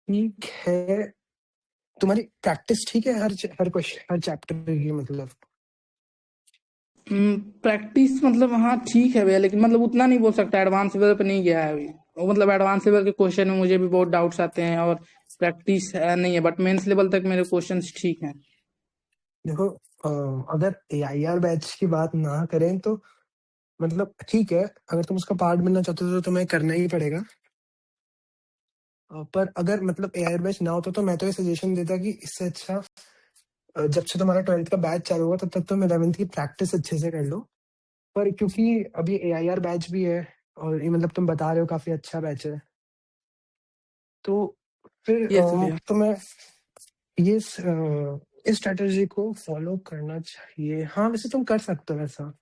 ठीक है, तुम्हारी प्रैक्टिस ठीक है हर क्वेश्चन हर चैप्टर की, मतलब? प्रैक्टिस मतलब हाँ ठीक है भैया, लेकिन मतलब उतना नहीं बोल सकता, एडवांस लेवल पे नहीं गया है अभी। और मतलब एडवांस लेवल के क्वेश्चन में मुझे भी बहुत डाउट्स आते हैं, और प्रैक्टिस है नहीं है, बट मेंस लेवल तक मेरे क्वेश्चंस ठीक हैं। देखो, अगर एआईआर बैच की बात ना करें तो मतलब ठीक है, अगर तुम उसका पार्ट बनना चाहते हो तो तुम्हें करना ही पड़ेगा। पर अगर मतलब एआईआर बैच ना होता तो मैं तो ये सजेशन देता कि इससे अच्छा जब से तुम्हारा 12th का बैच चालू हुआ तब तक तुम 11th की प्रैक्टिस अच्छे से कर लो। पर क्योंकि अभी एआईआर बैच भी है और ये मतलब तुम बता रहे हो काफी अच्छा बैच है, तो फिर यस भैया। तो मैं ये इस स्ट्रेटजी को फॉलो करना चाहिए। हाँ, वैसे तुम कर सकते हो ऐसा,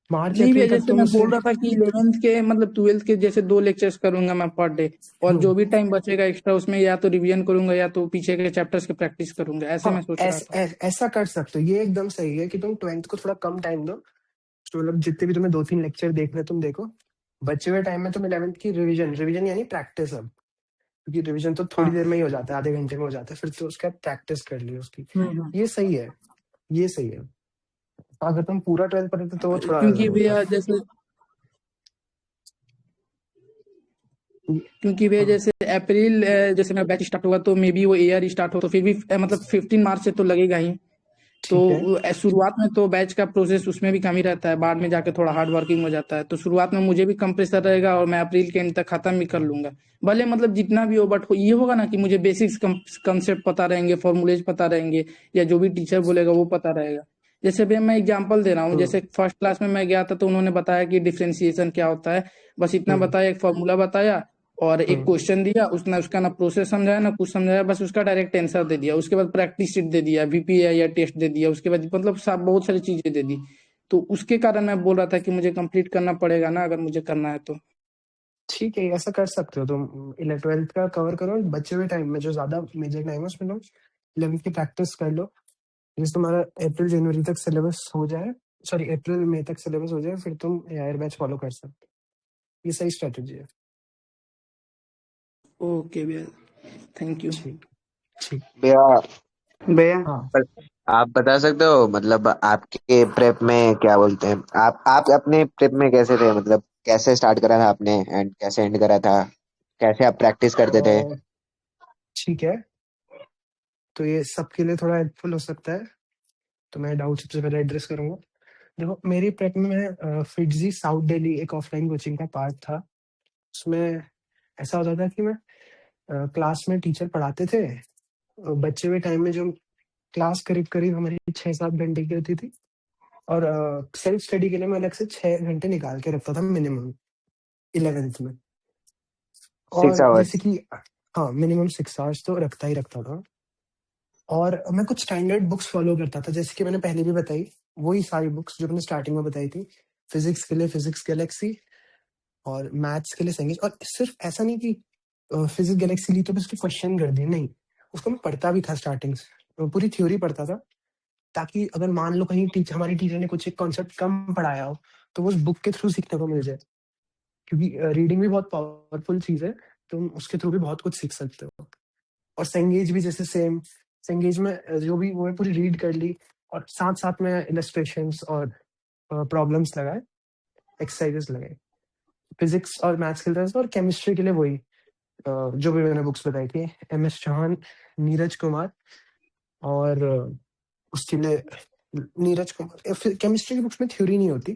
मार्च नहीं भैया, अप्रैल तक जैसे तुम मैं इसे। बोल रहा था कि 11th के मतलब 12th के जैसे 2 लेक्चर्स करूंगा मैं पर डे, और हम्म, जो भी टाइम बचेगा एक्स्ट्रा उसमें या तो रिवीजन करूंगा या तो पीछे के चैप्टर्स की प्रैक्टिस करूंगा, ऐसे मैं हाँ, सोच रहा था। ऐसा कर सकते हो, ये एकदम सही है कि तुम 12th को थोड़ा कम टाइम दो। तो मतलब जितने भी तुम्हें 2-3 लेक्चर देखने तुम देखो, बचे हुए टाइम में तुम 11th की रिवीजन रिवीजन यानी प्रैक्टिस अब, क्योंकि रिवीजन तो थोड़ी देर हाँ। में ही हो जाता है, आधे घंटे में हो जाता है, फिर तो उसका प्रैक्टिस कर लियो उसकी। हम्म। ये सही है, ये सही है। अगर तुम पूरा 12th पढ़ते तो वो थोड़ा अलग क्योंकि होता। भैया जैसे ये- क्योंकि भैया हाँ, जैसे अप्रैल जैसे मेरा बैच स्टार्ट होगा तो मे बी वो ईयर स्टार्ट हो, तो फिर भी मतलब 15 मार्च से तो लगेगा ही। तो ठीक है। शुरुआत में तो बैच का प्रोसेस उसमें भी कम ही रहता है, बाद में जाके थोड़ा हार्ड वर्किंग हो जाता है, तो शुरुआत में मुझे भी कम प्रेशर रहेगा और मैं अप्रैल के एंड तक खत्म भी कर लूंगा। भले मतलब जितना भी हो, बट ये होगा ना कि मुझे बेसिक्स कंसेप्ट पता रहेंगे, फॉर्मूलेज पता रहेंगे, या जो भी टीचर बोलेगा वो पता रहेगा। जैसे भैया मैं एग्जांपल दे रहा हूँ, हम्म, जैसे फर्स्ट क्लास में मैं गया था तो उन्होंने बताया कि डिफरेंशिएशन क्या होता है, बस इतना हम्म, बताया, एक फॉर्मूला बताया और एक हम्म। क्वेश्चन दिया, उसने उसका ना प्रोसेस समझाया ना कुछ समझाया, बस उसका डायरेक्ट आंसर दे दिया, उसके बाद प्रैक्टिस शीट दे दिया, वीपीआई या टेस्ट दे दिया, उसके बाद मतलब सब बहुत सारी चीजें दे दी। तो उसके कारण मैं बोल रहा था कि मुझे कंप्लीट करना पड़ेगा ना, अगर मुझे करना है तो। ठीक है, ऐसा कर सकते हो तुम, 12th का कवर करो, बचे हुए टाइम में जो ज्यादा मेजर टाइम है उसमें तुम 11th की प्रैक्टिस कर लो। जैसे तुम्हारा अप्रैल जनवरी तक सिलेबस हो जाए, सॉरी अप्रैल मई तक सिलेबस हो जाए, फिर तुम एआईआर बैच फॉलो कर सकते हो। ये सही स्ट्रेटेजी है। ओके भैया, थैंक यू। ठीक, ठीक। भैया, भैया हाँ, पर आप बता सकते हो मतलब आपके प्रेप में क्या बोलते हैं, आप अपने प्रेप में कैसे थे, मतलब कैसे स्टार्ट करा था आपने एंड कैसे एंड करा था, कैसे आप प्रैक्टिस करते थे? ठीक है, तो ये सबके लिए थोड़ा हेल्पफुल हो सकता है, तो मैं डाउट सबसे पहले एड्रेस करूंगा। देखो, मेरी प्रेप में मैं फिटजी साउथ दिल्ली एक ऑफलाइन कोचिंग का पार्ट था। उसमें ऐसा होता था कि मैं क्लास में टीचर पढ़ाते थे, बच्चे हुए टाइम में जो क्लास करीब करीब हमारी 6-7 घंटे की होती थी, और सेल्फ स्टडी के लिए मैं अलग से 6 घंटे निकाल के रखता था मिनिमम 11th में। सिक्स और जैसे आवर्स कि हाँ, मिनिमम 6 आवर्स तो रखता ही रखता था। और मैं कुछ स्टैंडर्ड बुक्स फॉलो करता था, जैसे कि मैंने पहले भी बताई, वही सारी बुक्स जो मैंने स्टार्टिंग में बताई थी। फिजिक्स के लिए फिजिक्स गैलेक्सी, और मैथ्स के लिए साइंस। और सिर्फ ऐसा नहीं कि फिजिक्स गैलेक्सी ली तो बस उसके क्वेश्चन कर दिए, नहीं, उसको मैं पढ़ता भी था स्टार्टिंग से, पूरी थ्योरी पढ़ता था, ताकि अगर मान लो कहीं हमारी टीचर ने कुछ एक कॉन्सेप्ट कम पढ़ाया हो तो वो उस बुक के थ्रू सीखने को मिल जाए, क्योंकि रीडिंग भी बहुत पावरफुल चीज है, तुम उसके थ्रू भी बहुत कुछ सीख सकते हो। और सेंगेज भी जैसे सेम, सेंगेज में जो भी वो है पूरी रीड कर ली, और साथ साथ में इलस्ट्रेशंस और प्रॉब्लम्स लगाए, एक्सरसाइजेस लगाए। फिजिक्स और मैथ्स के लिए और केमिस्ट्री के लिए वही जो भी मैंने बुक्स बताई थी, MS चौहान, नीरज कुमार, और उसके लिए नीरज कुमार। केमिस्ट्री की बुक्स में थ्योरी नहीं होती,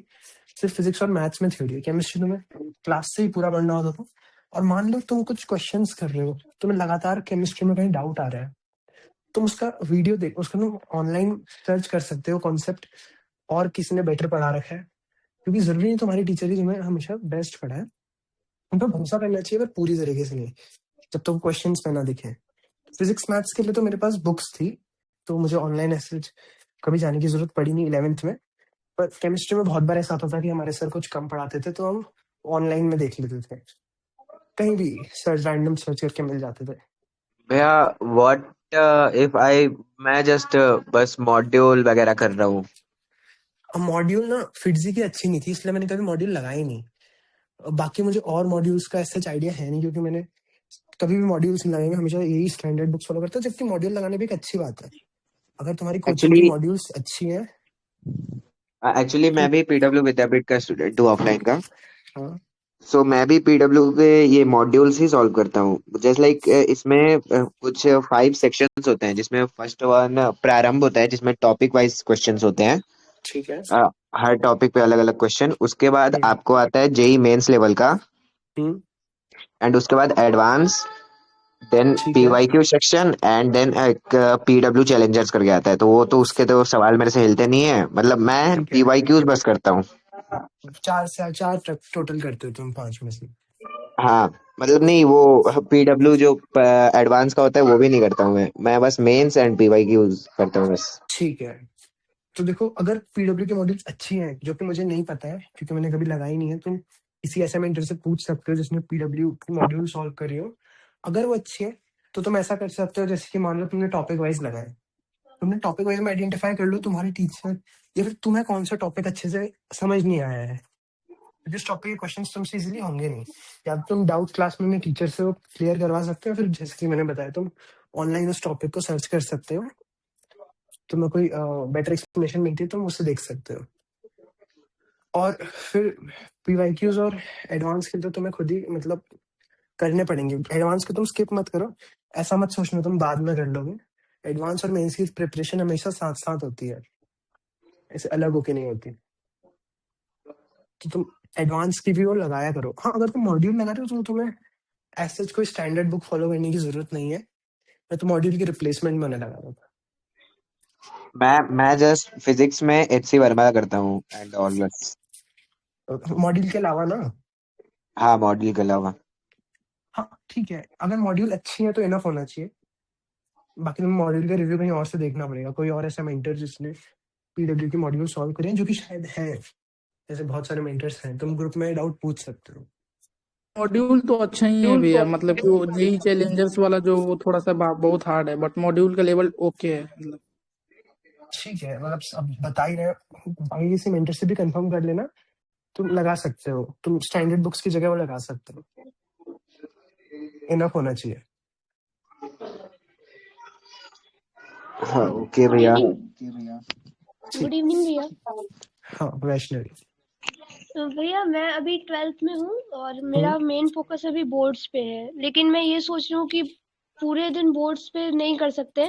सिर्फ फिजिक्स और मैथ्स में थ्योरी है। केमिस्ट्री तुम्हें क्लास से ही पूरा पढ़ना होता था। और मान लो तुम कुछ क्वेश्चंस कर रहे हो, तुम्हें लगातार केमिस्ट्री में कहीं डाउट आ रहा है, तुम उसका वीडियो देख, उसका तुम ऑनलाइन सर्च कर सकते हो कॉन्सेप्ट, और किसी ने बेटर पढ़ा रखा है, क्योंकि जरूरी नहीं तुम्हारी टीचर ही तुम्हें हमेशा बेस्ट पढ़ाए। उन पर भरोसा करना चाहिए, पर पूरी तरीके से नहीं, जब तक क्वेश्चंस में ना दिखे। फिजिक्स मैथ्स के लिए तो मेरे पास बुक्स थी, तो मुझे ऑनलाइन ऐसे कभी जाने की जरूरत पड़ी नहीं 11th में। पर केमिस्ट्री में बहुत बार ऐसा होता था कि हमारे सर कुछ कम पढ़ाते थे, तो हम ऑनलाइन में देख लेते थे, कहीं भी सर्च, रैंडम सर्च करके मिल जाते थे। भैया, व्हाट इफ आई मैं जस्ट बस मॉड्यूल वगैरह कर रहा हूँ? अब मॉड्यूल ना फिटजी की अच्छी नहीं थी, इसलिए मैंने कभी मॉड्यूल लगाई नहीं। बाकी मुझे और मॉड्यूल्स का ऐसा आइडिया है नहीं, क्योंकि मैंने कभी भी मॉड्यूल्स नहीं लगाएंगे, हमेशा यही स्टैंडर्ड बुक्स फॉलो करते हैं, जबकि मॉड्यूल लगाने भी एक अच्छी बात है। अगर तुम्हारी कोचिंग की एक्चुअली मॉड्यूल्स अच्छी हैं एक्चुअली तो मैं भी पीडब्ल्यू विद्यापीठ का स्टूडेंट हूँ ऑफलाइन का। हाँ सो मैं भी पीडब्ल्यू पे ये मॉड्यूल्स ही सॉल्व करता हूँ। जैसे लाइक इसमें कुछ 5 सेक्शंस होते हैं, जिसमें फर्स्ट वन प्रारंभ होता है, जिसमें टॉपिक वाइज क्वेश्चंस होते हैं। ठीक है। अ, हर टॉपिक पे अलग अलग क्वेश्चन। उसके बाद हम्म आपको आता है जेई मेंस लेवल का, हम्म, एंड उसके बाद एडवांस, देन ठीक है पीवाईक्यू सेक्शन, एंड देन एक पीडब्ल्यू चैलेंजर्स करके आता है। तो वो तो उसके तो सवाल मेरे से हिलते नहीं है, मतलब मैं ठीक है। पीवाईक्यूज बस करता हूँ। 4 से 4 टोटल करते हो तुम 5 में से। हाँ, मतलब नहीं, वो पीडब्ल्यू जो एडवांस का होता है वो भी नहीं करता हूँ मैं बस मेंस एंड पीवाईक्यूज करता हूँ बस। ठीक है। तो देखो, अगर पीडब्ल्यू की मॉड्यूल्स अच्छी हैं, जो कि मुझे नहीं पता है क्योंकि मैंने कभी लगाई नहीं है, तुम किसी ऐसे मेंटर से पूछ सकते हो जिसने पीडब्ल्यू की मॉड्यूल सॉल्व करी हो। अगर वो अच्छी है तो तुम ऐसा कर सकते हो, जैसे कि मान लो तुमने टॉपिक वाइज लगाए, तुमने टॉपिक वाइज में आइडेंटिफाई कर लो तुम्हारे टीचर या फिर तुम्हें कौन सा टॉपिक अच्छे से समझ नहीं आया है। जिस टॉपिक के क्वेश्चंस तुमसे इजीली होंगे नहीं, या तो तुम डाउट क्लास में टीचर से वो क्लियर करवा सकते हो, फिर जैसे कि मैंने बताया तुम ऑनलाइन उस टॉपिक को सर्च कर सकते हो। तुम्हें कोई बेटर एक्सप्लेनेशन मिलती है तो तुम उससे देख सकते हो। और फिर पीवाईक्यूज और एडवांस के तो तुम्हें खुद ही मतलब करने पड़ेंगे। एडवांस के तुम स्किप मत करो, ऐसा मत सोचना तुम बाद में कर लोगे। एडवांस और मेंस की प्रिपरेशन हमेशा साथ साथ होती है, ऐसे अलग होके नहीं होती। तो तुम एडवांस की भी वो लगाया करो। हाँ, अगर तुम मॉड्यूल लगा रहे हो तो तुम्हें ऐसा कोई स्टैंडर्ड बुक फॉलो करने की जरूरत नहीं है। मैं तो मॉड्यूल की रिप्लेसमेंट में लगा रहा था। मैं जस्ट फिजिक्स में एचसी वर्मा करता हूँ एंड ऑल बस। मॉड्यूल के अलावा ना, हाँ, मॉडल के अलावा। हाँ ठीक है, अगर मॉड्यूल अच्छी है तो इनफ होना चाहिए। बाकी तुम्हें मॉड्यूल का रिव्यू कहीं और से देखना पड़ेगा, कोई और ऐसा मेंटर जिसने पीडब्ल्यू की मॉड्यूल सॉल्व करे हैं, जो कि शायद है। जैसे बहुत सारे मेंटर्स हैं, तुम ग्रुप में डाउट पूछ सकते हो। मॉड्यूल तो अच्छा ही है भैया, मतलब कि वो जेई चैलेंजर्स वाला जो वो थोड़ा सा बहुत हार्ड है, बट मॉड्यूल का लेवल ओके है मतलब। ठीक है, मतलब अब बता ही रहे हो, बाकी किसी मेंटर से भी कंफर्म कर लेना। तुम लगा सकते हो, तुम स्टैंडर्ड बुक्स की जगह वो लगा सकते हो, इनफ होना चाहिए। हाँ, ओके गुड भैया। इवनिंग। ठीक। गुड इवनिंग भैया। हाँ वैष्णवी। तो भैया मैं अभी 12th में हूँ और हम्म मेरा मेन फोकस अभी बोर्ड्स पे है, लेकिन मैं ये सोच रही हूँ कि पूरे दिन बोर्ड्स पे नहीं कर सकते,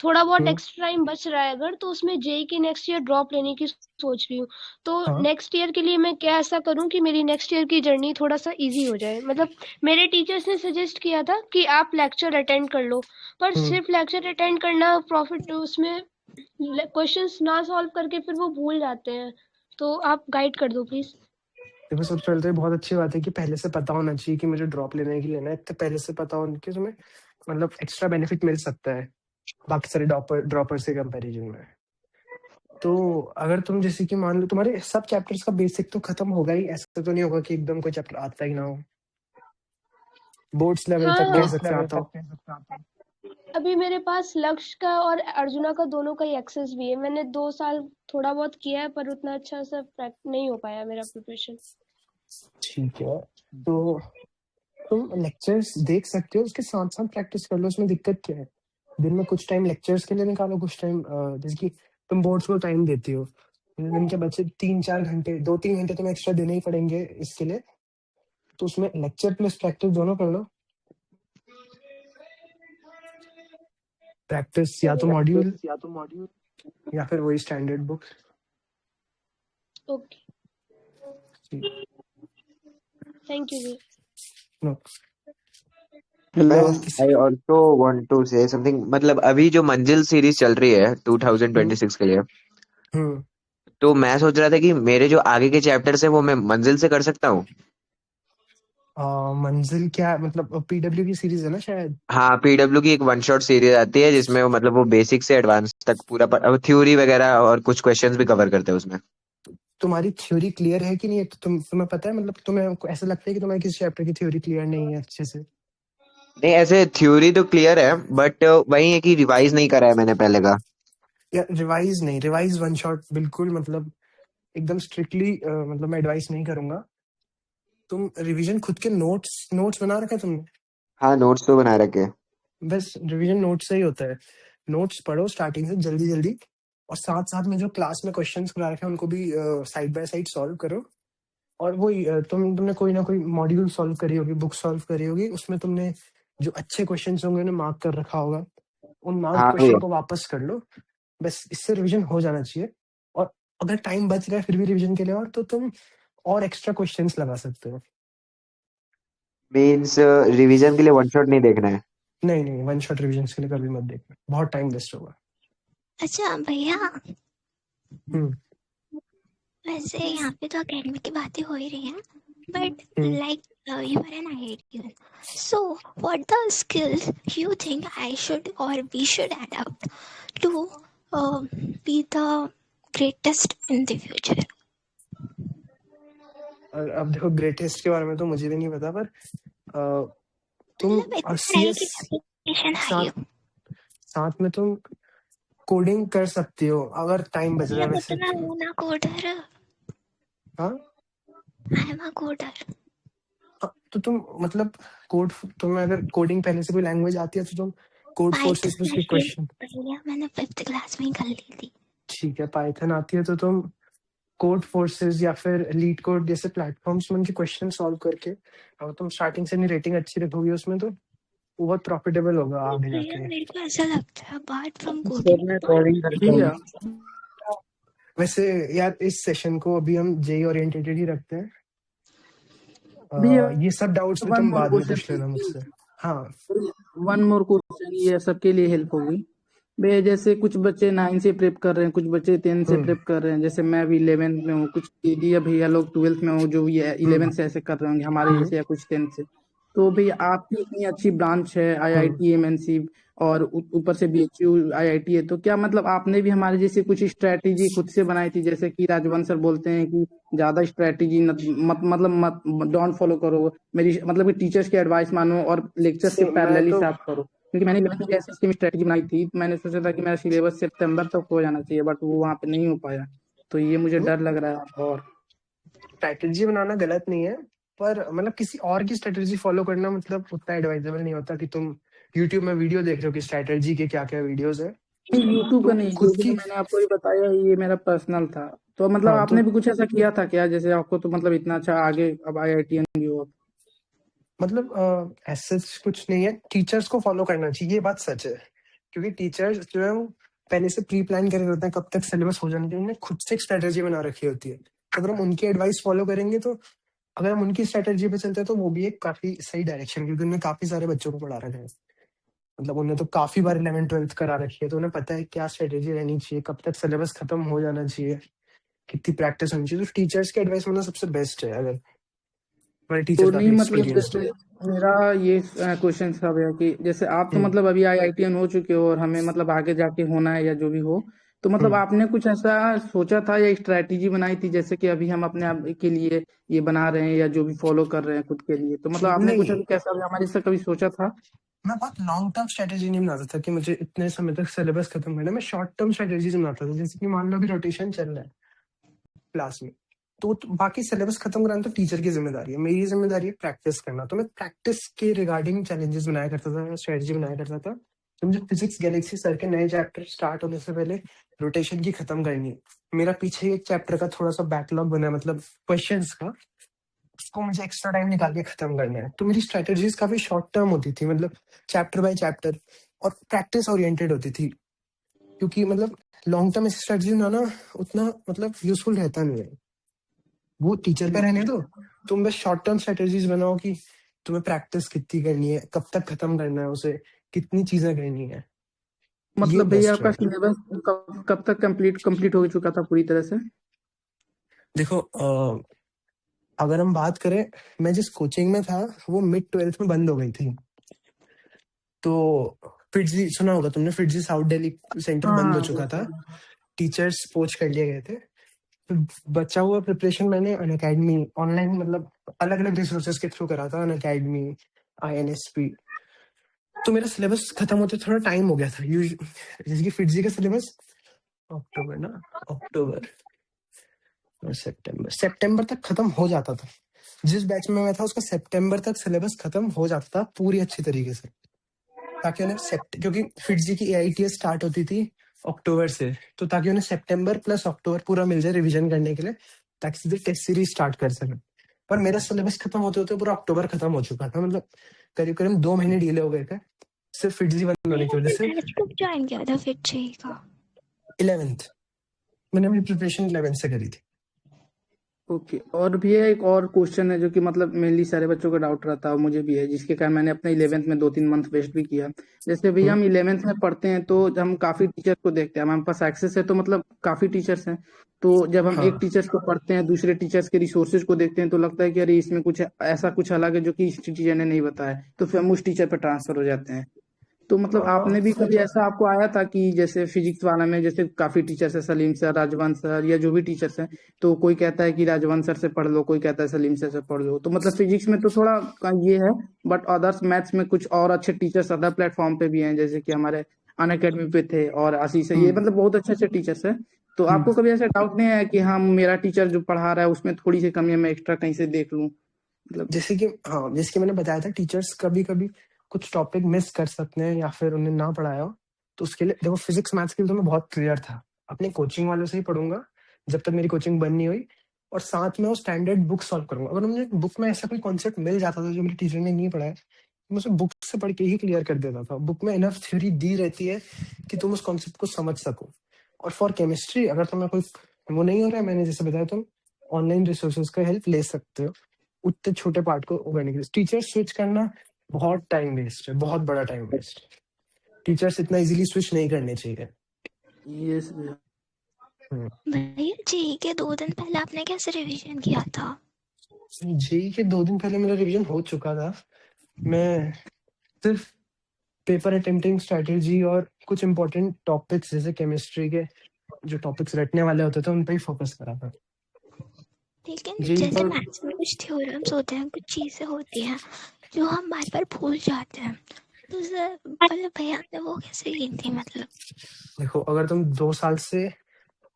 थोड़ा बहुत हम्म, एक्स्ट्रा टाइम बच रहा है अगर, तो उसमें जेई की नेक्स्ट ईयर ड्रॉप लेने की सोच रही हूँ। तो हाँ नेक्स्ट ईयर के लिए मैं क्या ऐसा करूँ कि मेरी नेक्स्ट ईयर की जर्नी थोड़ा सा इजी हो जाए। मतलब मेरे टीचर्स ने सजेस्ट किया था कि आप लेक्चर अटेंड कर लो, पर हम्म। सिर्फ लेक्चर अटेंड करना प्रॉफिट, उसमें क्वेश्चंस ना सॉल्व करके फिर वो भूल जाते हैं। तो आप गाइड कर दो प्लीज। देखो, सबसे पहले तो ये बहुत अच्छी बात है कि पहले से पता होना चाहिए कि मुझे ड्रॉप लेने के लिए लेना है, तो पहले से पता होने के तुम्हें मतलब एक्स्ट्रा बेनिफिट मिल सकता है बाकी सारे ड्रॉपर से कंपैरिजन में। तो अगर तुम जैसे कि मान लो तुम्हारे सब चैप्टर्स का बेसिक तो खत्म होगा ही, ऐसा तो नहीं होगा कि एकदम कोई चैप्टर आता ही ना हो। बोर्ड्स लेवल हाँ तक हाँ, कैसे आता हो। अभी मेरे पास लक्ष्य का और अर्जुना का दोनों का ही एक्सेस भी है। मैंने 2 साल थोड़ा बहुत किया है, पर उतना अच्छा सा नहीं हो पाया मेरा प्रिपरेशन। ठीक है, तो तुम लेक्चर्स देख सकते हो, उसके साथ साथ प्रैक्टिस कर लो, उसमें दिक्कत क्या है। दिन में कुछ टाइम लेक्चर्स के लिए निकालो, कुछ टाइम जैसे कि तुम बोर्ड्स को टाइम देती हो, दिन के बच्चे 3-4 घंटे, 2-3 घंटे तुम्हें एक्स्ट्रा देने ही पड़ेंगे इसके लिए। तो उसमें लेक्चर प्लस प्रैक्टिस दोनों कर लो। प्रैक्टिस या तो मॉड्यूल या फिर वही standard book. Okay, thank you भैया। नो, मैं और किसी। I also want to say something, मतलब अभी जो मंजिल सीरीज चल रही है हम्म 2026 के लिए, हम्म। तो मैं सोच रहा था कि मेरे जो आगे के चैप्टर्स है वो मैं मंजिल से कर सकता हूँ। मंजिल क्या मतलब, पीडब्ल्यू की सीरीज है ना शायद। हाँ, पीडब्ल्यू की एक वन शॉट सीरीज आती है, जिसमें वो मतलब वो बेसिक से एडवांस तक पूरा थ्योरी वगैरह और कुछ क्वेश्चंस भी कवर करते हैं उसमें। तुम्हारी थ्योरी क्लियर है कि नहीं है, तो तुम्हें पता है, मतलब तुम्हें ऐसा लगता है कि तुम्हारे किसी चैप्टर की थ्योरी क्लियर नहीं है अच्छे से। नहीं, ऐसे थ्योरी तो क्लियर है, बट वही है कि रिवाइज नहीं करा है मैंने पहले का। या रिवाइज नहीं, रिवाइज वन शॉट बिल्कुल, मतलब एकदम स्ट्रिक्टली मतलब मैं एडवाइस नहीं करूंगा। तुम रिवीजन खुद के नोट्स नोट्स बना रखे तुमने। हाँ, नोट्स तो बना रखे। बस रिवीजन नोट से ही होता है। नोट्स पढ़ो स्टार्टिंग से जल्दी जल्दी, और साथ साथ में जो क्लास में क्वेश्चंस करा रखे हैं उनको भी साइड बाय साइड सॉल्व करो। और वही तुमने कोई ना कोई मॉड्यूल सॉल्व करी होगी, बुक सॉल्व करी होगी, उसमें तुमने जो अच्छे क्वेश्चंस होंगे उन्हें मार्क कर रखा होगा, उन मार्क हाँ क्वेश्चन भैया। को वापस कर लो। बस इससे रिवीजन हो जाना चाहिए। और अगर टाइम बच रहा है फिर भी रिवीजन के लिए, और तो तुम और एक्स्ट्रा क्वेश्चंस लगा सकते हो। मीन्स रिवीजन के लिए वन शॉट नहीं देखना है। नहीं नहीं, वन शॉट रिवीजन के लिए कभी मत देखना, बहुत टाइम वेस्ट होगा। अच्छा भैया, हम्म वैसे यहाँ पे तो अकेडमी की बातें हो ही रही हैं, but hmm like you are an IITian. So, what the skills you think I should or we should adapt to be the greatest in the future? और अब देखो, ग्रेटेस्ट के बारे में तो मुझे भी नहीं पता, पर तुम मतलब इतना सी नहीं एस कि application हाई साथ हो, साथ में तुम कोडिंग कर सकती हो अगर टाइम बच रहा है मतलब वैसे उतना तो। हूँ ना कोडर, हाँ आई एम अ कोडर। तो तुम मतलब कोड, तुम्हें अगर कोडिंग पहले से कोई लैंग्वेज आती है तो तुम कोड फोर्सेस पे उसके क्वेश्चन, भैया मैंने 5th क्लास में ही कर ली थी। ठीक है, पाइथन आती है तो तुम कोड फोर्सेस या फिर लीड कोड जैसे प्लेटफॉर्म्स में उनके क्वेश्चन सॉल्व करके, अगर तुम स्टार्टिंग से नहीं रेटिंग अच्छी रखोगी उसमें, तो वो बहुत प्रॉफिटेबल होगा आगे भैया जाके। मेरे को ऐसा लगता है अपार्ट फ्रॉम सर मैं कोडिंग करता ठीक है। हूँ। वैसे यार, इस सेशन को अभी हम जेई ओरिएंटेड ही रखते हैं। भैया ये सब डाउट्स भी वन तुम मोर बाद में पूछ लेना क्वेश्चन, मुझसे। हाँ वन मोर क्वेश्चन, ये सबके लिए हेल्प होगी भैया। जैसे कुछ बच्चे 9 से प्रेप कर रहे हैं, कुछ बच्चे 10 से प्रेप कर रहे हैं, जैसे मैं भी 11th में हूँ, कुछ दीदी या भैया लोग 12th में हूँ जो ये 11th से ऐसे कर रहे होंगे हमारे जैसे, या कुछ 10th से। तो भैया आपकी इतनी अच्छी ब्रांच है IIT MNC, और ऊपर से BHU IIT है, तो क्या मतलब आपने भी हमारे जैसे कुछ स्ट्रैटेजी खुद से बनाई थी? जैसे कि राजवंश सर बोलते हैं कि ज्यादा स्ट्रैटेजी मत डोंट फॉलो करो, मेरी मतलब कि टीचर्स की एडवाइस मानो और लेक्चर्स के मैं पैरेलली तो साथ करो। क्योंकि मैंने 11th की ऐसी स्ट्रैटेजी बनाई थी, मैंने सोचा था कि मेरा सिलेबस सितंबर तक हो जाना चाहिए, बट वो वहाँ पे नहीं हो पाया, तो ये मुझे डर लग रहा है। और स्ट्रैटेजी बनाना गलत नहीं है, पर मतलब किसी और की स्ट्रैटेजी फॉलो करना मतलब उतना एडवाइजेबल नहीं होता कि तुम यूट्यूब में वीडियो देख रहे हो कि स्ट्रैटेजी के क्या क्या वीडियोस है। यूट्यूब का तुम नहीं, जो खुद भी की, मैंने आपको ये बताया ये मेरा पर्सनल था। तो मतलब हाँ तो आपने भी कुछ ऐसा किया था क्या, जैसे आपको तो मतलब इतना अच्छा आगे अब IITian भी हो? मतलब ऐसा कुछ नहीं है, टीचर्स को फॉलो करना चाहिए, ये बात सच है। क्योंकि टीचर्स जो है वो पहले से प्री प्लान करे होते हैं कब तक सिलेबस हो जाना चाहिए, उन्होंने खुद से एक स्ट्रेटेजी बना रखी होती है। तो अगर हम उनकी एडवाइस फॉलो करेंगे, तो अगर हम उनकी स्ट्रेटेजी पे चलते हैं तो वो भी एक काफी सही डायरेक्शन, क्योंकि उन्होंने काफी सारे बच्चों को पढ़ा रखा है। मतलब उन्हें तो काफी बार 11th 12th करा रखी है, तो उन्हें पता है क्या स्ट्रेटेजी रहनी चाहिए, कब तक सिलेबस खत्म हो जाना चाहिए, कितनी प्रैक्टिस होनी चाहिए। तो टीचर्स की एडवाइस होना सबसे बेस्ट है, अगर हमारे टीचर तो नहीं काफी मतलब एक्सपीरियंस्ड है। जैसे मेरा ये क्वेश्चन था भैया कि जैसे आप तो हम्म मतलब अभी IITian हो चुके हो और हमें मतलब आगे जाके होना है या जो भी हो, तो मतलब हम्म आपने कुछ ऐसा सोचा था या स्ट्रैटेजी बनाई थी जैसे कि अभी हम अपने आप के लिए ये बना रहे हैं या जो भी फॉलो कर रहे हैं खुद के लिए, तो मतलब आपने कुछ नहीं, अभी कैसा अभी हमारे से कभी सोचा था? मैं बहुत लॉन्ग टर्म स्ट्रेटेजी नहीं बनाता था कि मुझे इतने समय तक सिलेबस खत्म करना है। मैं शॉर्ट टर्म स्ट्रेटेजीज बनाता था, जैसे कि मान लो अभी रोटेशन चल रहा है क्लास में, तो बाकी सिलेबस खत्म कराना तो टीचर की जिम्मेदारी है, मेरी जिम्मेदारी है प्रैक्टिस करना। तो मैं प्रैक्टिस के रिगार्डिंग चैलेंजेस बनाया करता था, स्ट्रेटेजी बनाया करता था। तो मुझे फिजिक्स गैलेक्सी सर के नए चैप्टर स्टार्ट होने से पहले रोटेशन की खत्म करनी है। मेरा पीछे एक चैप्टर का थोड़ा सा बैकलॉग बना है, मतलब क्वेश्चंस का, उसको मुझे एक्स्ट्रा टाइम निकाल के खत्म करना है। तो मेरी स्ट्रेटेजीज काफी शॉर्ट टर्म होती थी, मतलब चैप्टर बाय चैप्टर, और प्रैक्टिस ओरिएंटेड होती थी। क्योंकि मतलब लॉन्ग टर्म स्ट्रेटेजी बनाना उतना मतलब यूजफुल रहता नहीं है, वो टीचर पे रहने दो। तुम बस शॉर्ट टर्म स्ट्रेटेजीज बनाओ कि तुम्हें प्रैक्टिस कितनी करनी है, कब तक खत्म करना है उसे, कितनी चीजें करनी है, ये मतलब भैया बेस्ट आपका रहेगा। सिलेबस कब तक कंप्लीट हो चुका था पूरी तरह से? देखो अगर हम बात करें, मैं जिस कोचिंग में था वो मिड 12th में बंद हो गई थी। तो फिटजी सुना होगा तुमने, फिटजी साउथ दिल्ली सेंटर बंद हो हाँ चुका था, वो टीचर्स पोच कर लिए गए थे। तो बचा हुआ प्रिपरेशन मैंने अन अकेडमी ऑनलाइन, मतलब अलग अलग रिसोर्सेज के थ्रू करा था, अन अकेडमी, INSP। तो मेरा सिलेबस खत्म होते थोड़ा टाइम हो गया था। जैसे कि फिटजी का सिलेबस अक्टूबर और सितंबर तक खत्म हो जाता था। जिस बैच में मैं था उसका सितंबर तक सिलेबस खत्म हो जाता था पूरी अच्छी तरीके से, ताकि उन्हें क्योंकि फिटजी की AITS स्टार्ट होती थी अक्टूबर से, तो ताकि उन्हें सितंबर प्लस अक्टूबर पूरा मिल जाए रिवीजन करने के लिए, ताकि सीधे टेस्ट सीरीज स्टार्ट कर सकें। पर मेरा सिलेबस खत्म होते होते पूरा अक्टूबर खत्म हो चुका था, मतलब करीब करीब 2 महीने डिले हो गए थे सिर्फ फिटजी बंद होने की वजह से। बैच कब ज्वाइन किया था फिट जी का? 11th मैंने अपनी प्रिपरेशन 11th से करी थी। ओके। और भी है एक और क्वेश्चन है जो कि मतलब मेनली सारे बच्चों का डाउट रहता है और मुझे भी है, जिसके कारण मैंने अपने 11th में 2-3 मंथ वेस्ट भी किया। जैसे भैया हम 11th में पढ़ते हैं तो जब हम काफी टीचर्स को देखते हैं, हमारे पास एक्सेस है तो मतलब काफी टीचर्स हैं, तो जब हम हाँ एक टीचर्स को पढ़ते हैं दूसरे टीचर्स के रिसोर्सेज को देखते हैं तो लगता है कि अरे इसमें कुछ ऐसा कुछ अलग है जो कि इस टीचर ने नहीं बताया, तो फिर हम उस टीचर पर ट्रांसफर हो जाते हैं। तो मतलब आपने भी कभी ऐसा आपको आया था कि जैसे फिजिक्स वाला में जैसे काफी टीचर्स है, सलीम सर, राजवंश सर या जो भी टीचर्स हैं, तो कोई कहता है कि राजवंश सर से पढ़ लो, कोई कहता है सलीम सर से पढ़ लो, तो मतलब फिजिक्स में तो थोड़ा ये है, बट अदर्स मैथ्स में कुछ और अच्छे टीचर्स अदर प्लेटफॉर्म पे भी हैं, जैसे कि हमारे अन अकेडमी पे थे और आशीष है, ये मतलब बहुत अच्छे अच्छे टीचर्स है। तो आपको कभी ऐसा डाउट नहीं है कि हाँ मेरा टीचर जो पढ़ा रहा है उसमें थोड़ी सी कमी है, मैं एक्स्ट्रा कहीं से देख लूं, मतलब? जैसे कि मैंने बताया था, टीचर्स कभी कभी कुछ टॉपिक मिस कर सकते हैं या फिर उन्हें ना पढ़ाया हो, तो उसके लिए देखो फिजिक्स मैथ्स के लिए तो मैं बहुत क्लियर था, अपने कोचिंग वालों से ही पढ़ूंगा जब तक मेरी कोचिंग बंद नहीं हुई, और साथ में वो स्टैंडर्ड बुक सॉल्व करूंगा। अगर मुझे बुक में ऐसा कोई कॉन्सेप्ट मिल जाता था जो मेरे टीचर ने नहीं पढ़ाया, मैं उसे बुक से पढ़ के ही क्लियर कर देता था। बुक में इनफ थ्योरी दी रहती है कि तुम उस कॉन्सेप्ट को समझ सको। और फॉर केमिस्ट्री अगर तुम्हें कोई वो नहीं हो रहा है, मैंने जैसे बताया, तुम ऑनलाइन रिसोर्सेज का हेल्प ले सकते हो उतने छोटे पार्ट को करने के लिए। टीचर स्विच करना बहुत टाइम वेस्ट है, बहुत बड़ा टाइम वेस्ट। टीचर्स इतना इजीली स्विच नहीं करने चाहिए। यस भैया। भैया जी के 2 दिन पहले आपने कैसे रिवीजन किया था? जेई के 2 दिन पहले मेरा रिवीजन हो चुका था। मैं सिर्फ पेपर अटेम्प्टिंग स्ट्रेटेजी और कुछ इंपॉर्टेंट टॉपिक्स जैसे केमिस्ट्री के जो टॉपिक्स रटने वाले होते थे उन पर ही फोकस करा था। लेकिन जेई जैसे पर मैथ्स में कुछ थ्योरम्स होते हैं, कुछ चीजें होती हैं जो हम बार बार भूल जाते हैं, तो सर मतलब भैया ने वो कैसे की थी? मतलब देखो, अगर तुम 2 साल से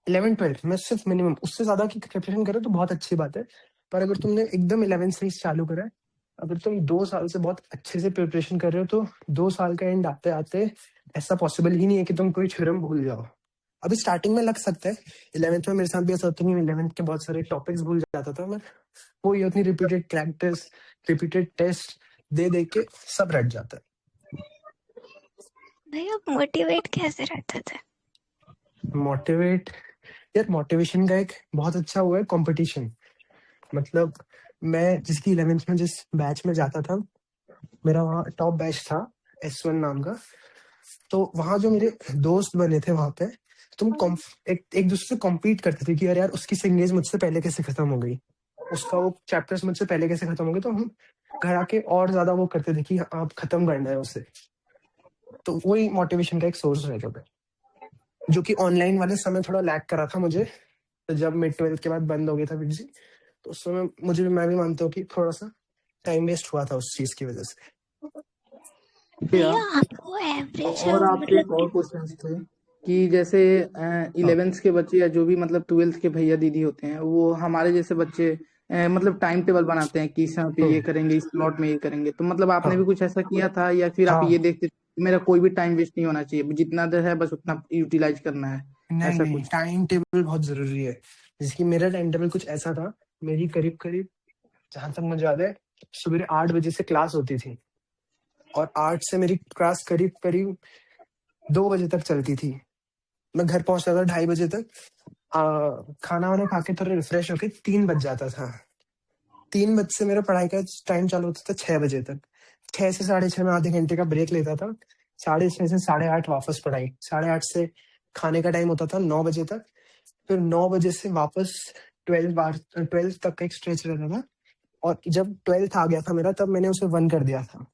11th-12th में सिर्फ मिनिमम उससे ज्यादा की प्रिपरेशन करो तो बहुत अच्छी बात है, पर अगर तुमने एकदम 11th से ही चालू करा है, अगर तुम 2 साल से बहुत अच्छे से प्रिपरेशन कर रहे हो तो 2 साल का एंड आते आते ऐसा पॉसिबल ही नहीं है कि तुम कोई थ्योरम भूल जाओ। अभी स्टार्टिंग में लग सकता है, 11th में मेरे साथ भी ऐसा होता नहीं, 11th के बहुत सारे टॉपिक्स भूल जाता था मैं, वो ये उतनी रिपीटेड प्रैक्टिस, रिपीटेड टेस्ट दे दे के सब रट जाता है। भैया मोटिवेट कैसे रहते थे? मोटिवेट यार, मोटिवेशन का एक बहुत अच्छा हुआ है कंपटीशन। मतलब मैं जिसकी 11th में जिस बैच में जाता था, मेरा वहाँ टॉप बैच था S1 नाम का, तो वहाँ जो मेरे दोस्त बने थे वहाँ पे, तुम एक दूसरे से कॉम्पीट करते थे कि यार उसकी सिंगेज मुझसे पहले कैसे खत्म हो गई, उसका वो चैप्टर्स मुझसे पहले कैसे खत्म हो गए, तो हम घर आके और ज्यादा वो करते थे कि आप खत्म करना है उसे। तो वही मोटिवेशन का एक सोर्स रहता था, जो कि ऑनलाइन वाले समय थोड़ा लैग करा था मुझे। तो जब मिड 12th के बाद बंद हो गया था फिटजी, तो उस समय मैं भी मानता हूँ कि थोड़ा सा टाइम वेस्ट हुआ था उस चीज की वजह से। भैया आपको एवरेज और आपसे एक और मतलब क्वेश्चन थे कि जैसे 11th के बच्चे या जो भी मतलब 12th के भैया दीदी होते हैं, वो हमारे जैसे बच्चे मतलब टाइम टेबल बनाते हैं कि इस समय पे ये करेंगे, इस स्लॉट में ये करेंगे, तो मतलब आपने भी हाँ कुछ ऐसा किया था या फिर आप हाँ, ये देखते थे, मेरा कोई भी टाइम वेस्ट नहीं होना चाहिए, जितना देर है बस उतना यूटिलाइज करना है, नहीं ऐसा नहीं, कुछ? टाइम टेबल बहुत जरूरी है। जैसे कि मेरा टाइम टेबल कुछ ऐसा था, मेरी करीब करीब जहां तक मुझे याद है सुबह 8 बजे से क्लास होती थी, और 8 से मेरी क्लास करीब करीब 2 बजे तक चलती थी। मैं घर पहुंचता था 2:30 बजे तक, खाना वाना खा के थोड़ा रिफ्रेश होके 3 बज जाता था। 3 बजे से मेरा पढ़ाई का टाइम चालू होता था 6 बजे तक। 6 से 6:30 में आधे घंटे का ब्रेक लेता था, 6:30 से 8:30 वापस पढ़ाई, 8:30 से खाने का टाइम होता था 9 बजे तक, फिर 9 बजे से वापस 12 तक का एक स्ट्रेच रहता था। और जब 12th आ गया था मेरा, तब मैंने उसे 1 कर दिया था।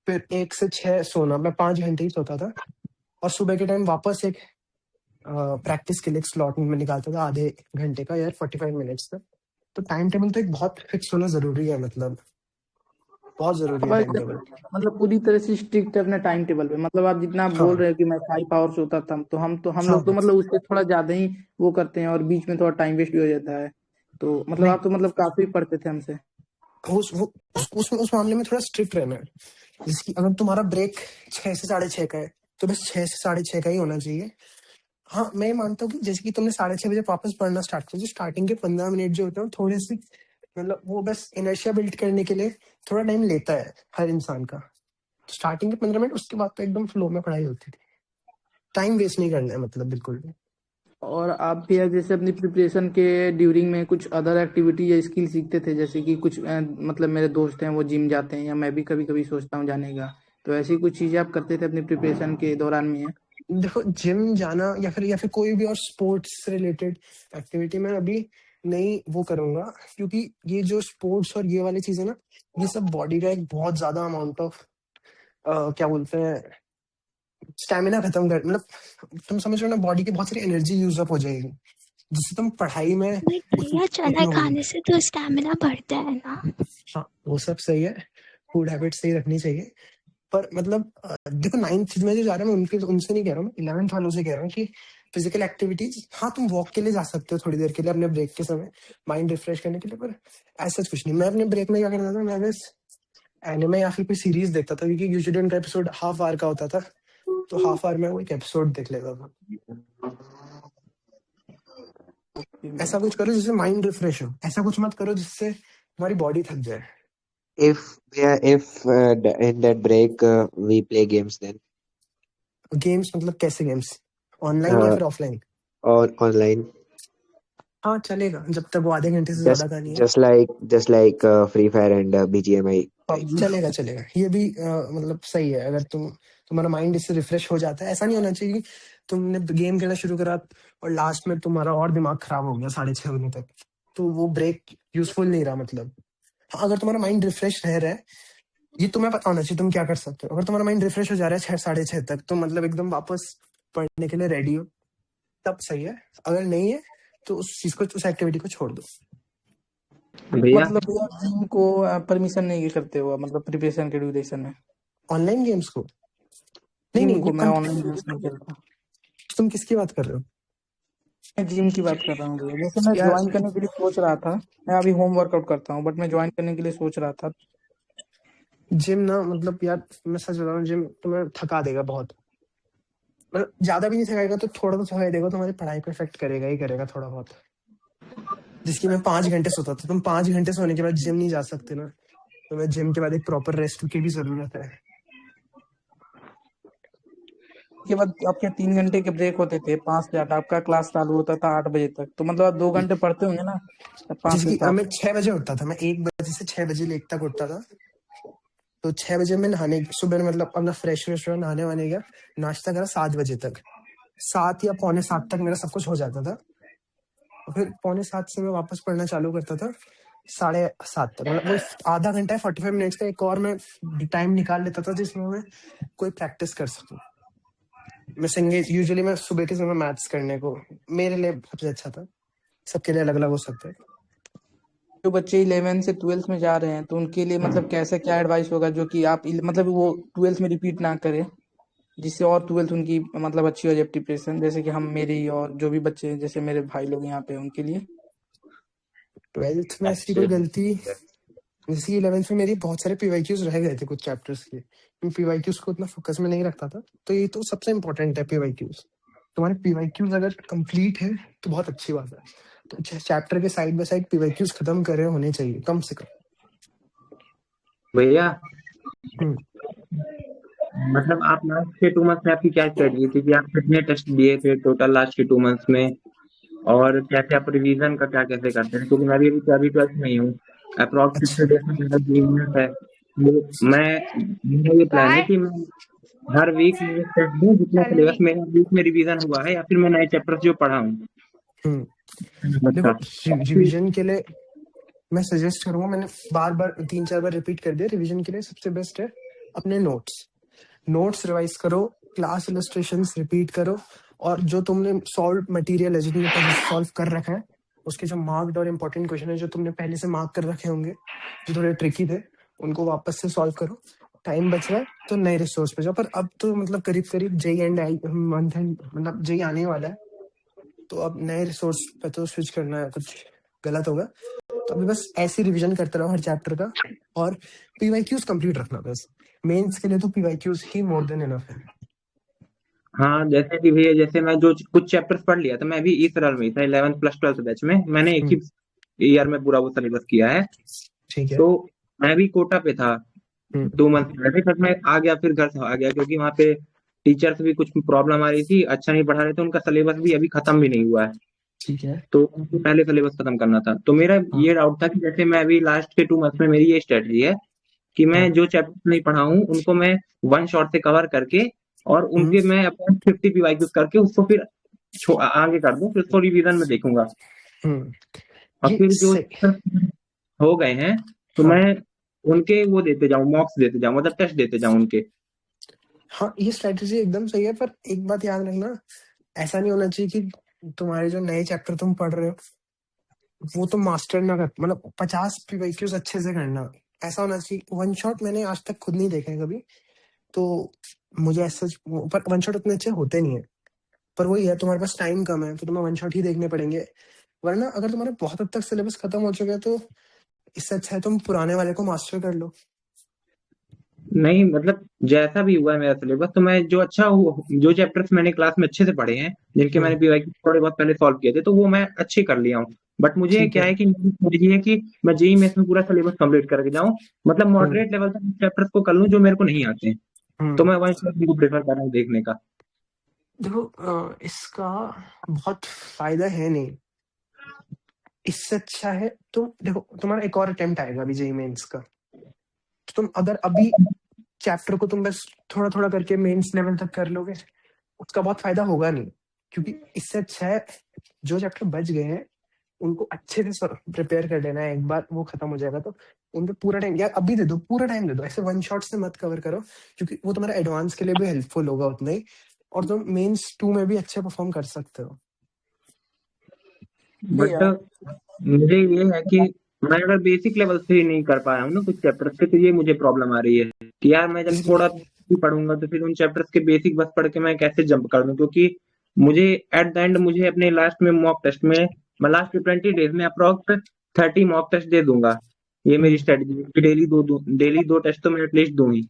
फिर 1 से 6 सोना, मैं 5 घंटे ही सोता था, और सुबह के टाइम वापस एक प्रैक्टिस के लिए एक स्लॉट में निकालता था आधे घंटे का, यार 45 मिनट्स तक। तो टाइम टेबल तो एक बहुत फिक्स होना जरूरी है, मतलब बहुत जरूरी है अब टाइम टेबल। मतलब पूरी तरह से स्ट्रिक्ट है अपने टाइम टेबल पे, मतलब आप जितना आप बोल हाँ रहे हो कि मैं 5 आवर्स होता था, तो हम लोग तो हाँ मतलब उससे थोड़ा ज्यादा ही वो करते हैं और बीच में थोड़ा टाइम वेस्ट भी हो जाता है। तो मतलब नहीं, आप तो मतलब काफी पढ़ते थे हमसे। उस मामले में थोड़ा स्ट्रिक्ट रहना है। जैसे कि अगर तुम्हारा ब्रेक 6 से 6:30 का है तो बस 6 से 6:30 का ही होना चाहिए। हाँ, मैं ये मानता हूँ कि जैसे कि तुमने 6:30 बजे वापस पढ़ना स्टार्ट कर, स्टार्टिंग के 15 मिनट जो होते हैं थोड़े से, मतलब वो बस इनर्शिया बिल्ड करने के लिए थोड़ा टाइम लेता है हर इंसान का। स्टार्टिंग के 15 मिनट, उसके बाद तो एकदम फ्लो में पढ़ाई होती थी। टाइम वेस्ट नहीं करना है मतलब, बिल्कुल भी। और आप भी जैसे अपनी प्रिपरेशन के ड्यूरिंग में कुछ अदर एक्टिविटी या स्किल सीखते थे, जैसे कि कुछ मतलब मेरे दोस्त हैं वो जिम जाते हैं, या मैं भी कभी कभी सोचता हूँ जाने का, तो ऐसी कुछ चीजें आप करते थे अपनी प्रिपरेशन के दौरान में? देखो, जिम जाना या फिर कोई भी और स्पोर्ट्स से रिलेटेड एक्टिविटी मैं अभी नहीं वो करूंगा, क्योंकि ये जो स्पोर्ट्स और ये वाली चीजें ना, ये सब बॉडी का एक बहुत ज्यादा अमाउंट ऑफ क्या बोलते हैं, स्टेमिना खत्म कर, मतलब तुम समझ रहे हो ना, बॉडी की बहुत सारी एनर्जी यूज अप हो जाएगी, जिससे तुम पढ़ाई में बट भैया चना उतनोगे। खाने से तो स्टैमिना बढ़ता है ना। हाँ, वो सब सही है, फूड हैबिट सही रखनी चाहिए, पर मतलब देखो, 9th में जो जा रहे हैं, मैं उनसे नहीं कह रहा हूँ, मैं 11th वालों से कह रहा हूँ कि फिजिकल एक्टिविटीज, हाँ तुम वॉक के लिए जा सकते हो थोड़ी देर के लिए अपने ब्रेक के समय, माइंड रिफ्रेश करने के लिए, पर ऐसा कुछ नहीं। मैं अपने ब्रेक में क्या करता था, मैं बस एनिमे या फिर कोई सीरीज देखता था, क्योंकि यूजुअली उनका एपिसोड हाफ आवर का होता था, तो हाफ आवर में वो एक एपिसोड देख लेता था। ऐसा कुछ करो जिससे माइंड रिफ्रेश हो, ऐसा कुछ मत करो जिससे तुम्हारी बॉडी थक जाए। if in that break we play games then games मतलब कैसे गेम्स, ऑनलाइन या uh, फिर ऑफलाइन? or online हाँ चलेगा, जब तक वो आधे घंटे से just ज्यादा का नहीं है। just like Free Fire and BGMI type. चलेगा चलेगा, ये भी मतलब सही है। अगर तुम्हारा माइंड इससे रिफ्रेश हो जाता है, ऐसा नहीं होना चाहिए कि तुमने गेम खेलना शुरू करा और लास्ट में तुम्हारा और दिमाग खराब हो गया 6:30 बजे तक, तो वो ब्रेक यूजफुल नहीं रहा मतलब। हाँ, अगर तुम्हारा माइंड रिफ्रेश रह रहा है, ये तुम्हें पता होना चाहिए तुम क्या कर सकते हो। अगर तुम्हारा माइंड रिफ्रेश हो जा रहा है 6 साढ़े 6 तक, तो मतलब एकदम वापस पढ़ने के लिए रेडी हो, तब सही है। अगर नहीं है तो उस चीज को, उस एक्टिविटी को छोड़ दो। भैया मतलब भैया जिम को परमिशन नहीं करते हो मतलब प्रिपरेशन के ड्यूरेशन में? ऑनलाइन गेम्स को नहीं, जिम नहीं, को मैं ऑनलाइन गेम्स नहीं खेलता। तुम किसकी बात कर रहे हो मैं जिम की बात कर रहा हूँ भैया, जैसे मैं यार? ज्वाइन करने के लिए सोच रहा था। मैं अभी होम वर्कआउट करता हूँ, बट मैं ज्वाइन करने के लिए सोच रहा था। जिम ना, मतलब यार मैं सच बता रहा हूँ, जिम तुम्हें थका देगा बहुत, मतलब ज्यादा भी नहीं थकाएगा तो थोड़ा तो थका देगा, तुम्हारी पढ़ाई को इफेक्ट करेगा ही करेगा थोड़ा बहुत। जिसकी मैं 5 घंटे सोता था, तुम 5 घंटे सोने के बाद जिम नहीं जा सकते ना, तुम्हें जिम के बाद एक प्रॉपर रेस्ट की भी जरूरत है। उसके बाद आपके 3 घंटे के ब्रेक होते थे, 5 से 8 आपका क्लास चालू होता था 8 बजे तक, तो मतलब आप 2 घंटे पढ़ते होंगे ना, पाँच जैसे से कि सात मैं 6 बजे उठता था, मैं 1 बजे से 6 बजे लेट तक उठता था, तो 6 बजे में नहाने, सुबह में मतलब अपना फ्रेश व्रेश हुआ, नहाने वाने गया, नाश्ता करा 7 बजे तक, 7 या 7:45 तक मेरा सब कुछ हो जाता था। और फिर 6:45 से मैं वापस पढ़ना चालू करता था 7:30 तक, मतलब वो आधा घंटा है, 45 मिनट्स का एक और मैं टाइम निकाल लेता था जिसमें मैं कोई प्रैक्टिस कर सकूं। मैं संगीत, यूजुअली मैं सुबह के समय मैथ्स करने को मेरे लिए सबसे अच्छा था, सबके लिए अलग अलग हो सकता है। जो बच्चे 11 से 12 में जा रहे हैं, तो उनके लिए मतलब कैसे क्या एडवाइस होगा जो कि आप मतलब वो 12 में रिपीट ना करें, जिससे और 12 उनकी मतलब अच्छी हो जाए प्रिपरेशन, जैसे कि हम मेरी और जो भी बच्चे हैं, जैसे मेरे भाई लोग यहाँ पे, उनके लिए? 12th में ऐसी कोई गलती, जैसे 11th में मेरी बहुत सारे पीवाईक्यूज रह गए थे कुछ चैप्टर्स के, मैं पीवाईक्यूज को उतना फोकस में नहीं रखता था, तो ये तो सबसे इम्पोर्टेंट है पीवाईक्यूज। तुम्हारे पीवाईक्यूज अगर कंप्लीट है तो बहुत अच्छी बात है, तो चैप्टर के साइड बाय साइड पीवाईक्यूज खत्म करे होने चाहिए कम से कम। भैया हम्म। मतलब आप लास्ट के 2 मंथ्स में आपकी क्या स्ट्रेटजी थी कि आप कितने टेस्ट दिए थे टोटल लास्ट के 2 मंथ्स में, और कैसे आप रिवीजन का क्या कैसे करते हैं? क्योंकि मैं अभी 12th में ही हूँ, अप्रॉक्स अच्छा, 50 डेज में मेरा 2 यूनिट है, तो मेरा ये प्लान है कि मैं हर वीक में एक टेस्ट दूं, जितना सिलेबस मेरा वीक में रिवीजन हुआ है या फिर मैं नए चैप्टर जो पढ़ा हूँ। देखो, अच्छा, रिवीजन के लिए मैं सजेस्ट करूंगा, मैंने बार बार 3-4 बार रिपीट कर दिया, रिवीजन के लिए सबसे बेस्ट है अपने नोट्स रिवाइज करो, क्लास इलस्ट्रेशंस रिपीट करो, और जो तुमने सॉल्व मटेरियल है, जो तुमने पहले से सॉल्व कर रखा है, उसके जो मार्क्ड और इम्पोर्टेंट क्वेश्चन है जो तुमने पहले से मार्क कर रखे होंगे, जो थोड़े ट्रिकी थे, उनको वापस से सॉल्व करो। टाइम बच रहा है तो नए रिसोर्स पे जाओ, पर अब तो मतलब करीब करीब जेई एंड मंथ एंड मतलब जेई आने वाला है, तो अब नए रिसोर्स पे तो स्विच करना है कुछ गलत होगा। तो अभी बस ऐसे रिवीजन करते रहो हर चैप्टर का, और पीवाईक्यूज कंप्लीट रखना बस। मेंस के लिए तो पीवाईक्यूज ही मोर देन इनफ है। हाँ, जैसे कि भैया, जैसे मैं जो कुछ चैप्टर्स पढ़ लिया था, मैं अभी इस साल में ही था 11th प्लस 12th बैच में, मैंने एक ही ईयर में पूरा वो सिलेबस किया है। ठीक है। तो मैं भी कोटा पे था 2 मंथ पहले, तक मैं आ गया, फिर घर से आ गया, क्योंकि वहाँ पे टीचर्स भी कुछ प्रॉब्लम आ रही थी, अच्छा नहीं पढ़ा रहे थे, उनका सिलेबस भी अभी खत्म भी नहीं हुआ है, ठीक है। तो उनको पहले सिलेबस खत्म करना था। तो मेरा ये डाउट था कि जैसे मैं अभी लास्ट के 2 मंथ में मेरी ये स्ट्रेटजी है कि मैं जो चैप्टर नहीं पढ़ा हूँ उनको मैं वन शॉट से कवर करके, और उनके मैं अपने 50 पीवाईक्यूज करके उसको फिर आगे कर दूं, फिर उसको रिवीजन में देखूंगा, और ये फिर जो से हो गए हैं तो हाँ। मैं उनके वो देते जाऊं, मॉक्स देते जाऊं, मतलब टेस्ट देते जाऊं उनके। हाँ, ये स्ट्रेटेजी एकदम सही है, पर एक बात याद रखना, ऐसा नहीं होना चाहिए कि तुम्हारे जो नए चैप्टर तुम पढ़ रहे हो वो तुम मास्टर ना कर, मतलब 50 पीवाईक्यूज अच्छे से करना, ऐसा होना चाहिए। वन शॉट मैंने आज तक खुद नहीं देखा है कभी, तो मुझे ऐसा, पर वन शॉट उतने अच्छे होते नहीं है। पर वही है, तुम्हारे पास टाइम कम है तो तुम्हें वन शॉट ही देखने पड़ेंगे, वरना अगर तुम्हारे बहुत हद तक सिलेबस खत्म हो चुका है तो इससे अच्छा है तुम पुराने वाले को मास्टर कर लो। नहीं, मतलब जैसा भी हुआ है मेरा सिलेबस, तो मैं जो चैप्टर्स मैंने क्लास में अच्छे से पढ़े हैं, जिनके मैंने पीवाईक्यू थोड़े बहुत पहले सॉल्व किए थे, तो वो मैं अच्छे कर लिया हूँ। बट मुझे ठीक क्या है। है कि मुझे ये है कि मैं जेईई में इसमें पूरा सिलेबस कंप्लीट करके जाऊँ, मतलब मॉडरेट लेवल तक चैप्टर्स को कर लूँ जो मेरे को नहीं आते हैं, तो मैं वन शॉट को प्रेफर कर रहा हूँ देखने का। देखो इसका बहुत फायदा है नहीं, इससे अच्छा है तुम देखो, तुम्हारा एक और अटेम्प्ट आएगा अभी जेईई मेंस का, तो तुम अगर अभी चैप्टर को तुम बस थोड़ा थोड़ा करके मेंस लेवल तक कर लोगे, उसका बहुत फायदा होगा नहीं, क्योंकि इससे अच्छा है जो चैप्टर बच गए हैं उनको अच्छे से प्रिपेयर कर लेना है। एक बार वो खत्म हो जाएगा तो उन पे पूरा टाइम, यार अभी दे दो, पूरा टाइम दे दो, ऐसे वन शॉट से मत कवर करो, क्योंकि वो तुम्हारा एडवांस के लिए भी हेल्पफुल होगा उतना ही, और तुम मेंस 2 में भी अच्छे परफॉर्म कर सकते हो। बट मुझे ये है कि मैं अगर बेसिक लेवल से ही नहीं कर पाया हूँ ना कुछ चैप्टर्स के, तो ये मुझे प्रॉब्लम आ रही है कि यार मैं जब थोड़ा भी पढ़ूंगा तो फिर उन चैप्टर्स के बेसिक बस पढ़ के मैं कैसे जंप कर दूं, क्योंकि मुझे एट द एंड मुझे अपने लास्ट में मॉक टेस्ट में, मैं लास्ट 20 डेज में अप्रोक्स 30 मॉक टेस्ट दे दूंगा। ये मेरी स्ट्रेटजी है कि डेली दो टेस्ट तो मैं एटलीस्ट दूं ही।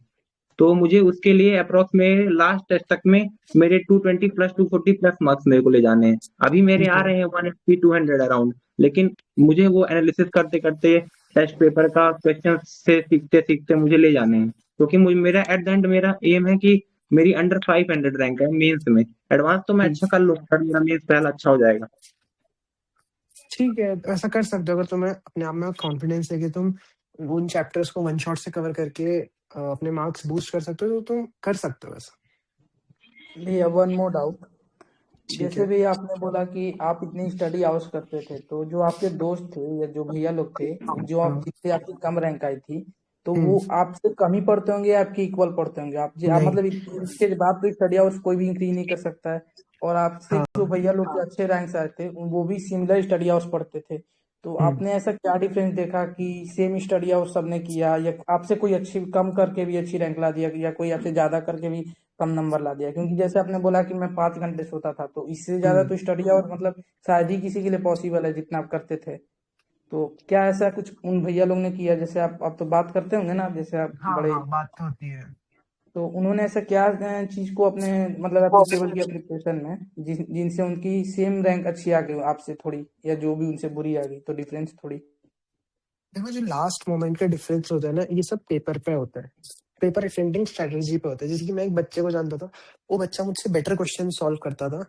तो मुझे उसके लिए अप्रोक्स में लास्ट टेस्ट तक में मेरे 220 प्लस 240 प्लस मार्क्स मेरे को ले जाने हैं। अभी मेरे आ रहे हैं 180 200 अराउंड, लेकिन मुझे वो एनालिसिस करते करते टेस्ट पेपर का क्वेश्चन से सीखते सीखते मुझे ले जाने हैं, क्योंकि मुझे मेरा एट द एंड मेरा एम है कि मेरी अंडर 500 रैंक है मेंस में। एडवांस तो मैं अच्छा कर लूंगा, पर मेरा मेंस पहला अच्छा हो जाएगा। ठीक है, ऐसा कर सकते हो, अगर तुम्हें अपने आप में कॉन्फिडेंस है कि तुम उन चैप्टर्स को वन शॉट से कवर करके अपने मार्क्स बूस्ट कर सकते हो, तो तुम कर सकते हो ऐसा। भैया वन मोर डाउट, ठीक जैसे है। भी आपने बोला कि आप इतनी स्टडी आवर्स करते थे, तो जो आपके दोस्त थे या जो भैया लोग थे जो आप जिससे आपकी कम रैंक आई थी, तो वो आपसे कम ही पढ़ते होंगे या आपके इक्वल पढ़ते होंगे? आप नहीं। मतलब इसके बाद तो स्टडी आवर्स कोई भी इंक्रीज नहीं कर सकता है, और आपसे जो भैया लोग के अच्छे रैंक आए थे वो भी सिमिलर स्टडी आवर्स पढ़ते थे, तो आपने ऐसा क्या डिफरेंस देखा कि सेम स्टडी आवर्स सबने किया, या आपसे कोई अच्छी कम करके भी अच्छी रैंक ला दिया, या कोई आपसे ज्यादा करके भी कम नंबर ला दिया? क्योंकि जैसे आपने बोला कि मैं 5 घंटे सोता था, तो इससे ज्यादा तो स्टडी और मतलब शायद ही किसी के लिए पॉसिबल है जितना आप करते थे। तो क्या ऐसा कुछ उन भैया लोग ने किया? जैसे आप तो बात करते होंगे ना, जैसे आप बड़े, बात तो होती है। तो उन्होंने ऐसा क्या चीज को अपने मतलब एप्लीकेबल किया प्रिपरेशन में जिनसे उनकी सेम रैंक अच्छी आ गई आपसे थोड़ी, या जो भी उनसे बुरी आ गई, तो डिफरेंस थोड़ी? देखो, जो लास्ट मोमेंट का डिफरेंस होता है ना, ये सब पेपर पे होता है, पेपर अटेम्प्टिंग स्ट्रेटजी पे होता है। जैसे कि मैं एक बच्चे को जानता था, वो बच्चा मुझसे बेटर क्वेश्चन सॉल्व करता था।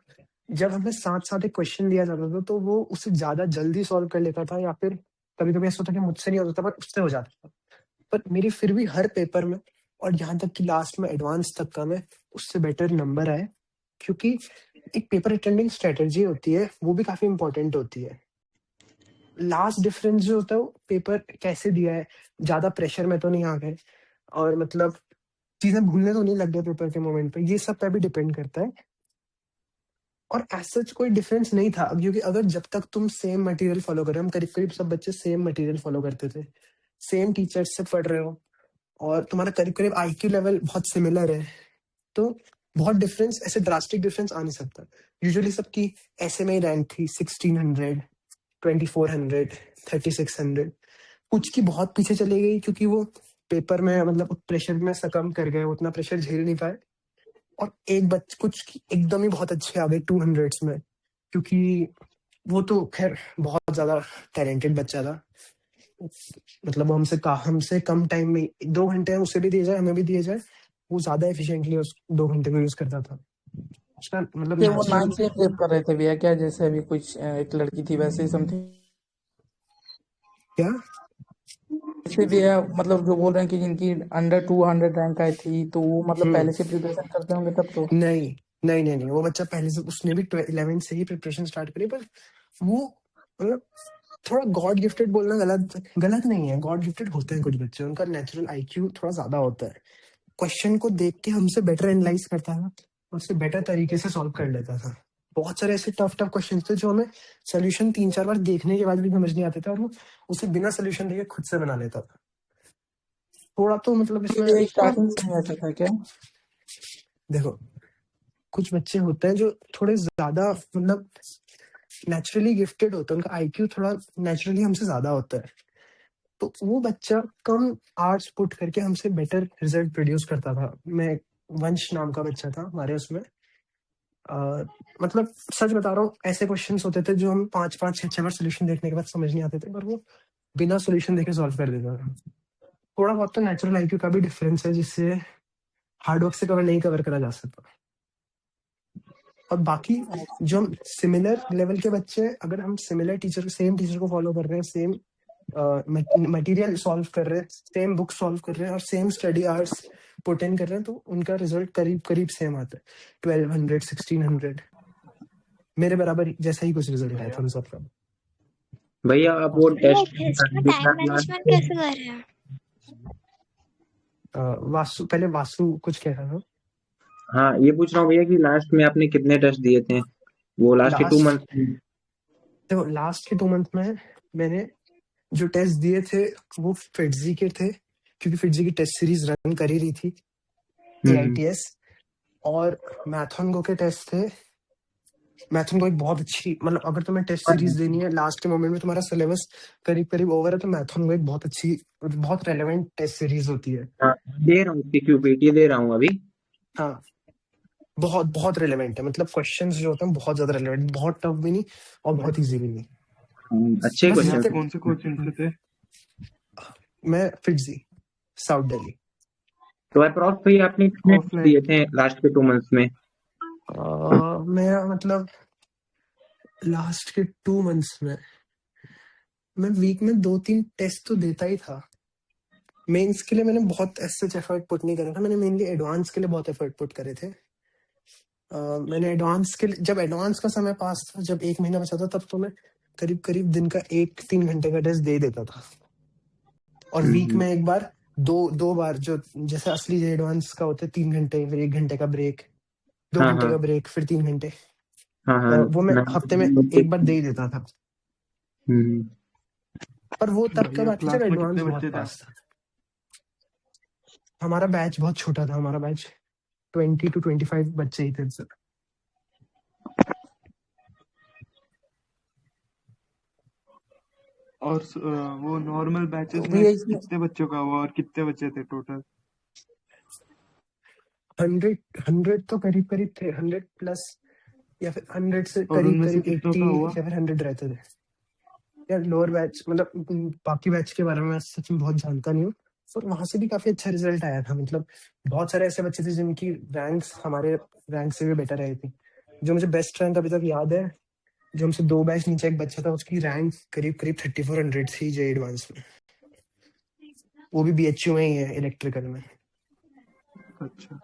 जब हमें साथ साथ एक क्वेश्चन दिया जाता था तो वो उससे ज्यादा जल्दी सॉल्व कर लेता था, या फिर कभी कभी ऐसा होता कि मुझसे नहीं होता था पर उससे हो जाता था। पर मेरी फिर भी हर पेपर में, और यहाँ तक कि लास्ट में एडवांस तक का, में उससे बेटर नंबर आए, क्योंकि एक पेपर अटेंडिंग स्ट्रेटजी होती है, वो भी काफी इंपॉर्टेंट होती है। लास्ट डिफरेंस जो होता है वो पेपर कैसे दिया है, ज्यादा प्रेशर में तो नहीं आ गए, और मतलब चीजें भूलने तो नहीं लग गए पेपर के मोमेंट पे, ये सब पे भी डिपेंड करता है। और एज सच कोई डिफरेंस नहीं था, क्योंकि अगर जब तक तुम सेम मटेरियल फॉलो कर रहे हो, हम करीब करीब सब बच्चे सेम मटेरियल फॉलो करते थे, सेम टीचर्स से पढ़ रहे हो, और तुम्हारा करीब करीब आईक्यू लेवल बहुत सिमिलर है, तो बहुत डिफरेंस, ऐसे ड्रास्टिक डिफरेंस आ नहीं सकता। यूजुअली सबकी ऐसे में ही रैंक थी 1600 2400, 3600। कुछ की बहुत पीछे चली गई क्योंकि वो पेपर में मतलब प्रेशर में सकम कर गए, उतना प्रेशर झेल नहीं पाए। और एक कुछ की एकदम ही बहुत अच्छे आ गए 200s में, क्योंकि वो तो खैर बहुत ज्यादा टैलेंटेड बच्चा था। मतलब वो हमसे कम टाइम में 2 घंटे उसे भी दिए जाए, हमें भी दिए जाए, वो ज्यादा एफिशिएंटली उस 2 घंटे को यूज करता था। उसका मतलब कि वो नेचुरल 9 से प्रेप कर रहे थे भैया क्या, जैसे अभी कुछ एक लड़की थी वैसे ही समथिंग क्या जैसे भैया, मतलब जो बोल रहे हैं कि जिनकी अंडर 200 रैंक आई थी, तो वो मतलब हम्म पहले से प्रिपरेशन करते होंगे तब तो। नहीं नहीं नहीं नहीं, वो बच्चा पहले से, उसने भी 11 से ही प्रिपरेशन स्टार्ट करी, पर वो मतलब थोड़ा गॉड गिफ्टेड बोलना गलत नहीं है। गॉड गिफ्टेड होते हैं कुछ बच्चे, उनका नेचुरल आईक्यू थोड़ा ज्यादा होता है। क्वेश्चन को देख के हमसे बेटर एनालाइज करता था, उससे बेटर तरीके से सॉल्व कर लेता था। बहुत सारे ऐसे टफ क्वेश्चन थे जो हमें सोल्यूशन 3-4 बार देखने के बाद भी समझ नहीं आते थे, और वो उसे बिना सोल्यूशन देखे खुद से बना लेता था। थोड़ा तो मतलब तो इसमें भैया थोड़ा, स्टार्टिंग से ही ऐसा था क्या? देखो कुछ बच्चे होते हैं जो थोड़े ज्यादा मतलब नेचुरली गिफ्टेड होते हैं, उनका आईक्यू थोड़ा नेचुरली हमसे ज्यादा होता है, तो वो बच्चा कम आवर्स पुट करके हमसे बेटर रिजल्ट प्रोड्यूस करता था। मैं वंश नाम का बच्चा था हमारे उसमें। मतलब सच बता रहा हूँ, ऐसे क्वेश्चंस होते थे जो हम 5-5, 6-6 बार सोल्यूशन देखने के बाद समझ नहीं आते थे, पर वो बिना सोल्यूशन देखे सॉल्व कर देता था। थोड़ा बहुत तो नेचुरल आईक्यू का भी डिफरेंस है, जिससे हार्डवर्क से नहीं कवर करा जा सकता। और बाकी जो हम सिमिलर लेवल के बच्चे, अगर हम सिमिलर सेम टीचर को फॉलो कर रहे हैं, सेम मटेरियल सॉल्व कर रहे हैं, सेम बुक सॉल्व कर रहे हैं और same study hours put in कर रहे हैं, तो उनका रिजल्ट करीब करीब सेम आता है। 1200, 1600 मेरे बराबर जैसा ही कुछ रिजल्ट आया था उन सबका। भैया आप वो वो टेस्ट इसका टाइम मैनेजमेंट कैसे कर रहे हैं? वासु, पहले वासु कुछ कह रहा था। हाँ ये पूछ रहा हूँ भैया कि लास्ट में आपने कितने टेस्ट दिए थे, वो लास्ट के 2 लास्ट मंथ में? देखो लास्ट के 2 मंथ में मैंने जो टेस्ट दिए थे वो फिटजी के थे, क्योंकि फिटजी की टेस्ट सीरीज रन कर ही रही थी, AITS। और मैथन के टेस्ट थे। मैथन को एक बहुत अच्छी, मतलब अगर तुम्हें टेस्ट सीरीज देनी है लास्ट के मोमेंट में, तुम्हारा सिलेबस करीब करीब ओवर है, तो मैथन को एक बहुत अच्छी, बहुत रेलेवेंट टेस्ट सीरीज होती है। हाँ, दे रहा हूँ क्यूपीटी दे रहा हूँ अभी। हाँ बहुत बहुत रेलेवेंट है, मतलब क्वेश्चंस जो होते हैं बहुत ज्यादा रेलेवेंट, बहुत टफ भी नहीं और बहुत इजी भी नहीं। अच्छे बस क्वेश्चन जितने, कौन से कोचिंग से थे? मैं फिटजी, साउथ दिल्ली। तो अप्रॉक्स भैया आपने कितने टेस्ट ऑफलाइन? दिए थे लास्ट के 2 मंथ्स में? मैं मतलब लास्ट के 2 मंथ्स में मैं वीक में 2-3 टेस्ट तो देता ही था। मेंस के लिए मैंने बहुत ऐसे एफर्ट पुट नहीं करा था, मैंने मेनली एडवांस के लिए बहुत एफर्ट पुट करे थे। मैंने एडवांस के लिए, जब एडवांस का समय पास था, जब 1 महीना बचा था, तब तो मैं करीब करीब दिन का 3 घंटे का टेस्ट दे देता था। और वीक में एक बार, दो बार, जो जैसे असली एडवांस का होता है 3 घंटे, फिर 1 घंटे का ब्रेक, 2 हाँ घंटे हाँ का ब्रेक, फिर 3 घंटे। हाँ हाँ वो मैं हफ्ते में एक बार दे ही देता था। हम्म। पर वो तब भैया कब आती जब क्लास में एडवांस कितने बहुत बच्चे थे? पास था। हमारा बैच बहुत छोटा था, हमारा बैच 20 to 25 बच्चे ही थे सर। और वो नॉर्मल बैचेस तो में भैया इसमें कितने बच्चों का हुआ और कितने बच्चे थे टोटल? 100 तो करीब करीब थे, 100 प्लस, या फिर 100 से और करीब उनमें से करीब कितनों 80 का हुआ? या फिर 100 रहते थे। यार लोअर बैच, मतलब बाकी बैच के बारे में मैं सच में बहुत जानता नहीं हूँ, पर वहां से भी काफी अच्छा रिजल्ट आया था। मतलब बहुत सारे ऐसे बच्चे थे जिनकी रैंक्स हमारे रैंक से भी बेटर आई थी। जो मुझे बेस्ट रैंक अभी तक याद है, जो हमसे 2 बैच नीचे एक बच्चा था, उसकी रैंक करीब करीब 3400 थी जे एडवांस में। वो भी BHU में ही है, इलेक्ट्रिकल में। अच्छा।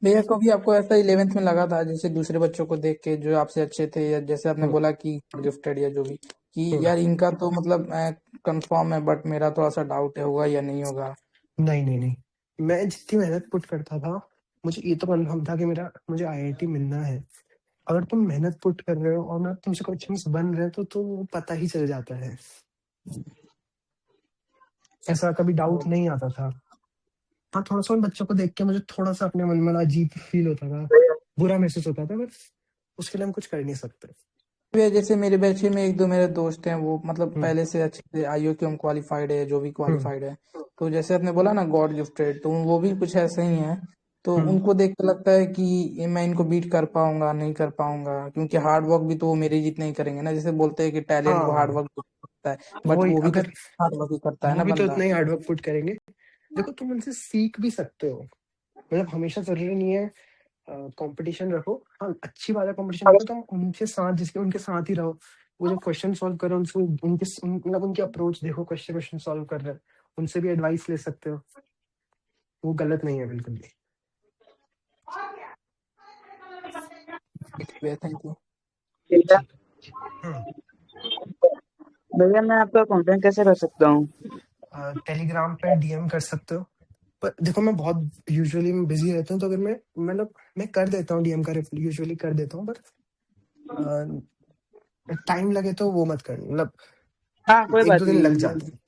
भैया कभी आपको ऐसा 11th में लगा था, जैसे दूसरे बच्चों को देख के जो आपसे अच्छे थे, या जैसे आपने बोला कि गिफ्टेड या जो भी, कि यार इनका तो मतलब कंफर्म है, बट मेरा थोड़ा सा डाउट है होगा या नहीं होगा? नहीं नहीं नहीं, मैं जितनी मेहनत पुट करता था, मुझे ये तो कन्फर्म था कि मुझे IIT मिलना है। अगर तुम मेहनत पुट कर रहे हो और ना तुमसे क्वेश्चंस बन रहे हो, तो वो पता ही चल जाता है। ऐसा कभी डाउट नहीं आता था। हाँ थोड़ा सा उन बच्चों को देख के मुझे थोड़ा सा अपने मन में अजीब फील होता था, बुरा महसूस होता था, बट उसके लिए हम कुछ कर नहीं सकते। वे जैसे मेरे बैच में एक दो मेरे दोस्त हैं, वो मतलब हम्म पहले से अच्छे से IOQM क्वालिफाइड है, जो भी हम्म क्वालिफाइड है। तो जैसे आपने बोला ना गॉड गिफ्टेड, तो वो भी कुछ ऐसे ही है। तो हम्म उनको देख के लगता है कि मैं इनको बीट कर पाऊंगा नहीं कर पाऊंगा, क्योंकि हार्ड वर्क भी तो वो मेरे जितना ही करेंगे ना। जैसे बोलते हैं कि टैलेंट वो हार्ड हाँ वर्क करता है, बट वही, वो भी तो अगर हार्ड वर्क ही करता है वो ना भी तो बंदा। उतना ही हार्डवर्क पुट करेंगे। देखो तुम उनसे सीख भी सकते हो, मतलब हमेशा जरूरी नहीं है कंपटीशन रखो। हाँ अच्छी बात है कंपटीशन रखो, तुम उनके साथ जिसके उनके साथ ही रहो। वो जब क्वेश्चन सॉल्व करो उनसे मतलब उनकी अप्रोच देखो, क्वेश्चन क्वेश्चन सॉल्व कर रहे हैं, उनसे भी एडवाइस ले सकते हो। वो गलत नहीं है बिल्कुल भी। Thank you. भैया ठीक है। भैया, मैं आपका कांटेक्ट कैसे कर सकता हूँ? टेलीग्राम पे DM कर सकते हो। पर देखो मैं बहुत यूजुअली मैं बिजी रहता हूँ, तो अगर मैं मतलब मैं कर देता हूँ DM का रिप्लाई, यूजुअली कर देता हूँ, पर टाइम लगे तो वो मत करना, मतलब हाँ कोई एक बात दो दिन लग नहीं। जाते हैं।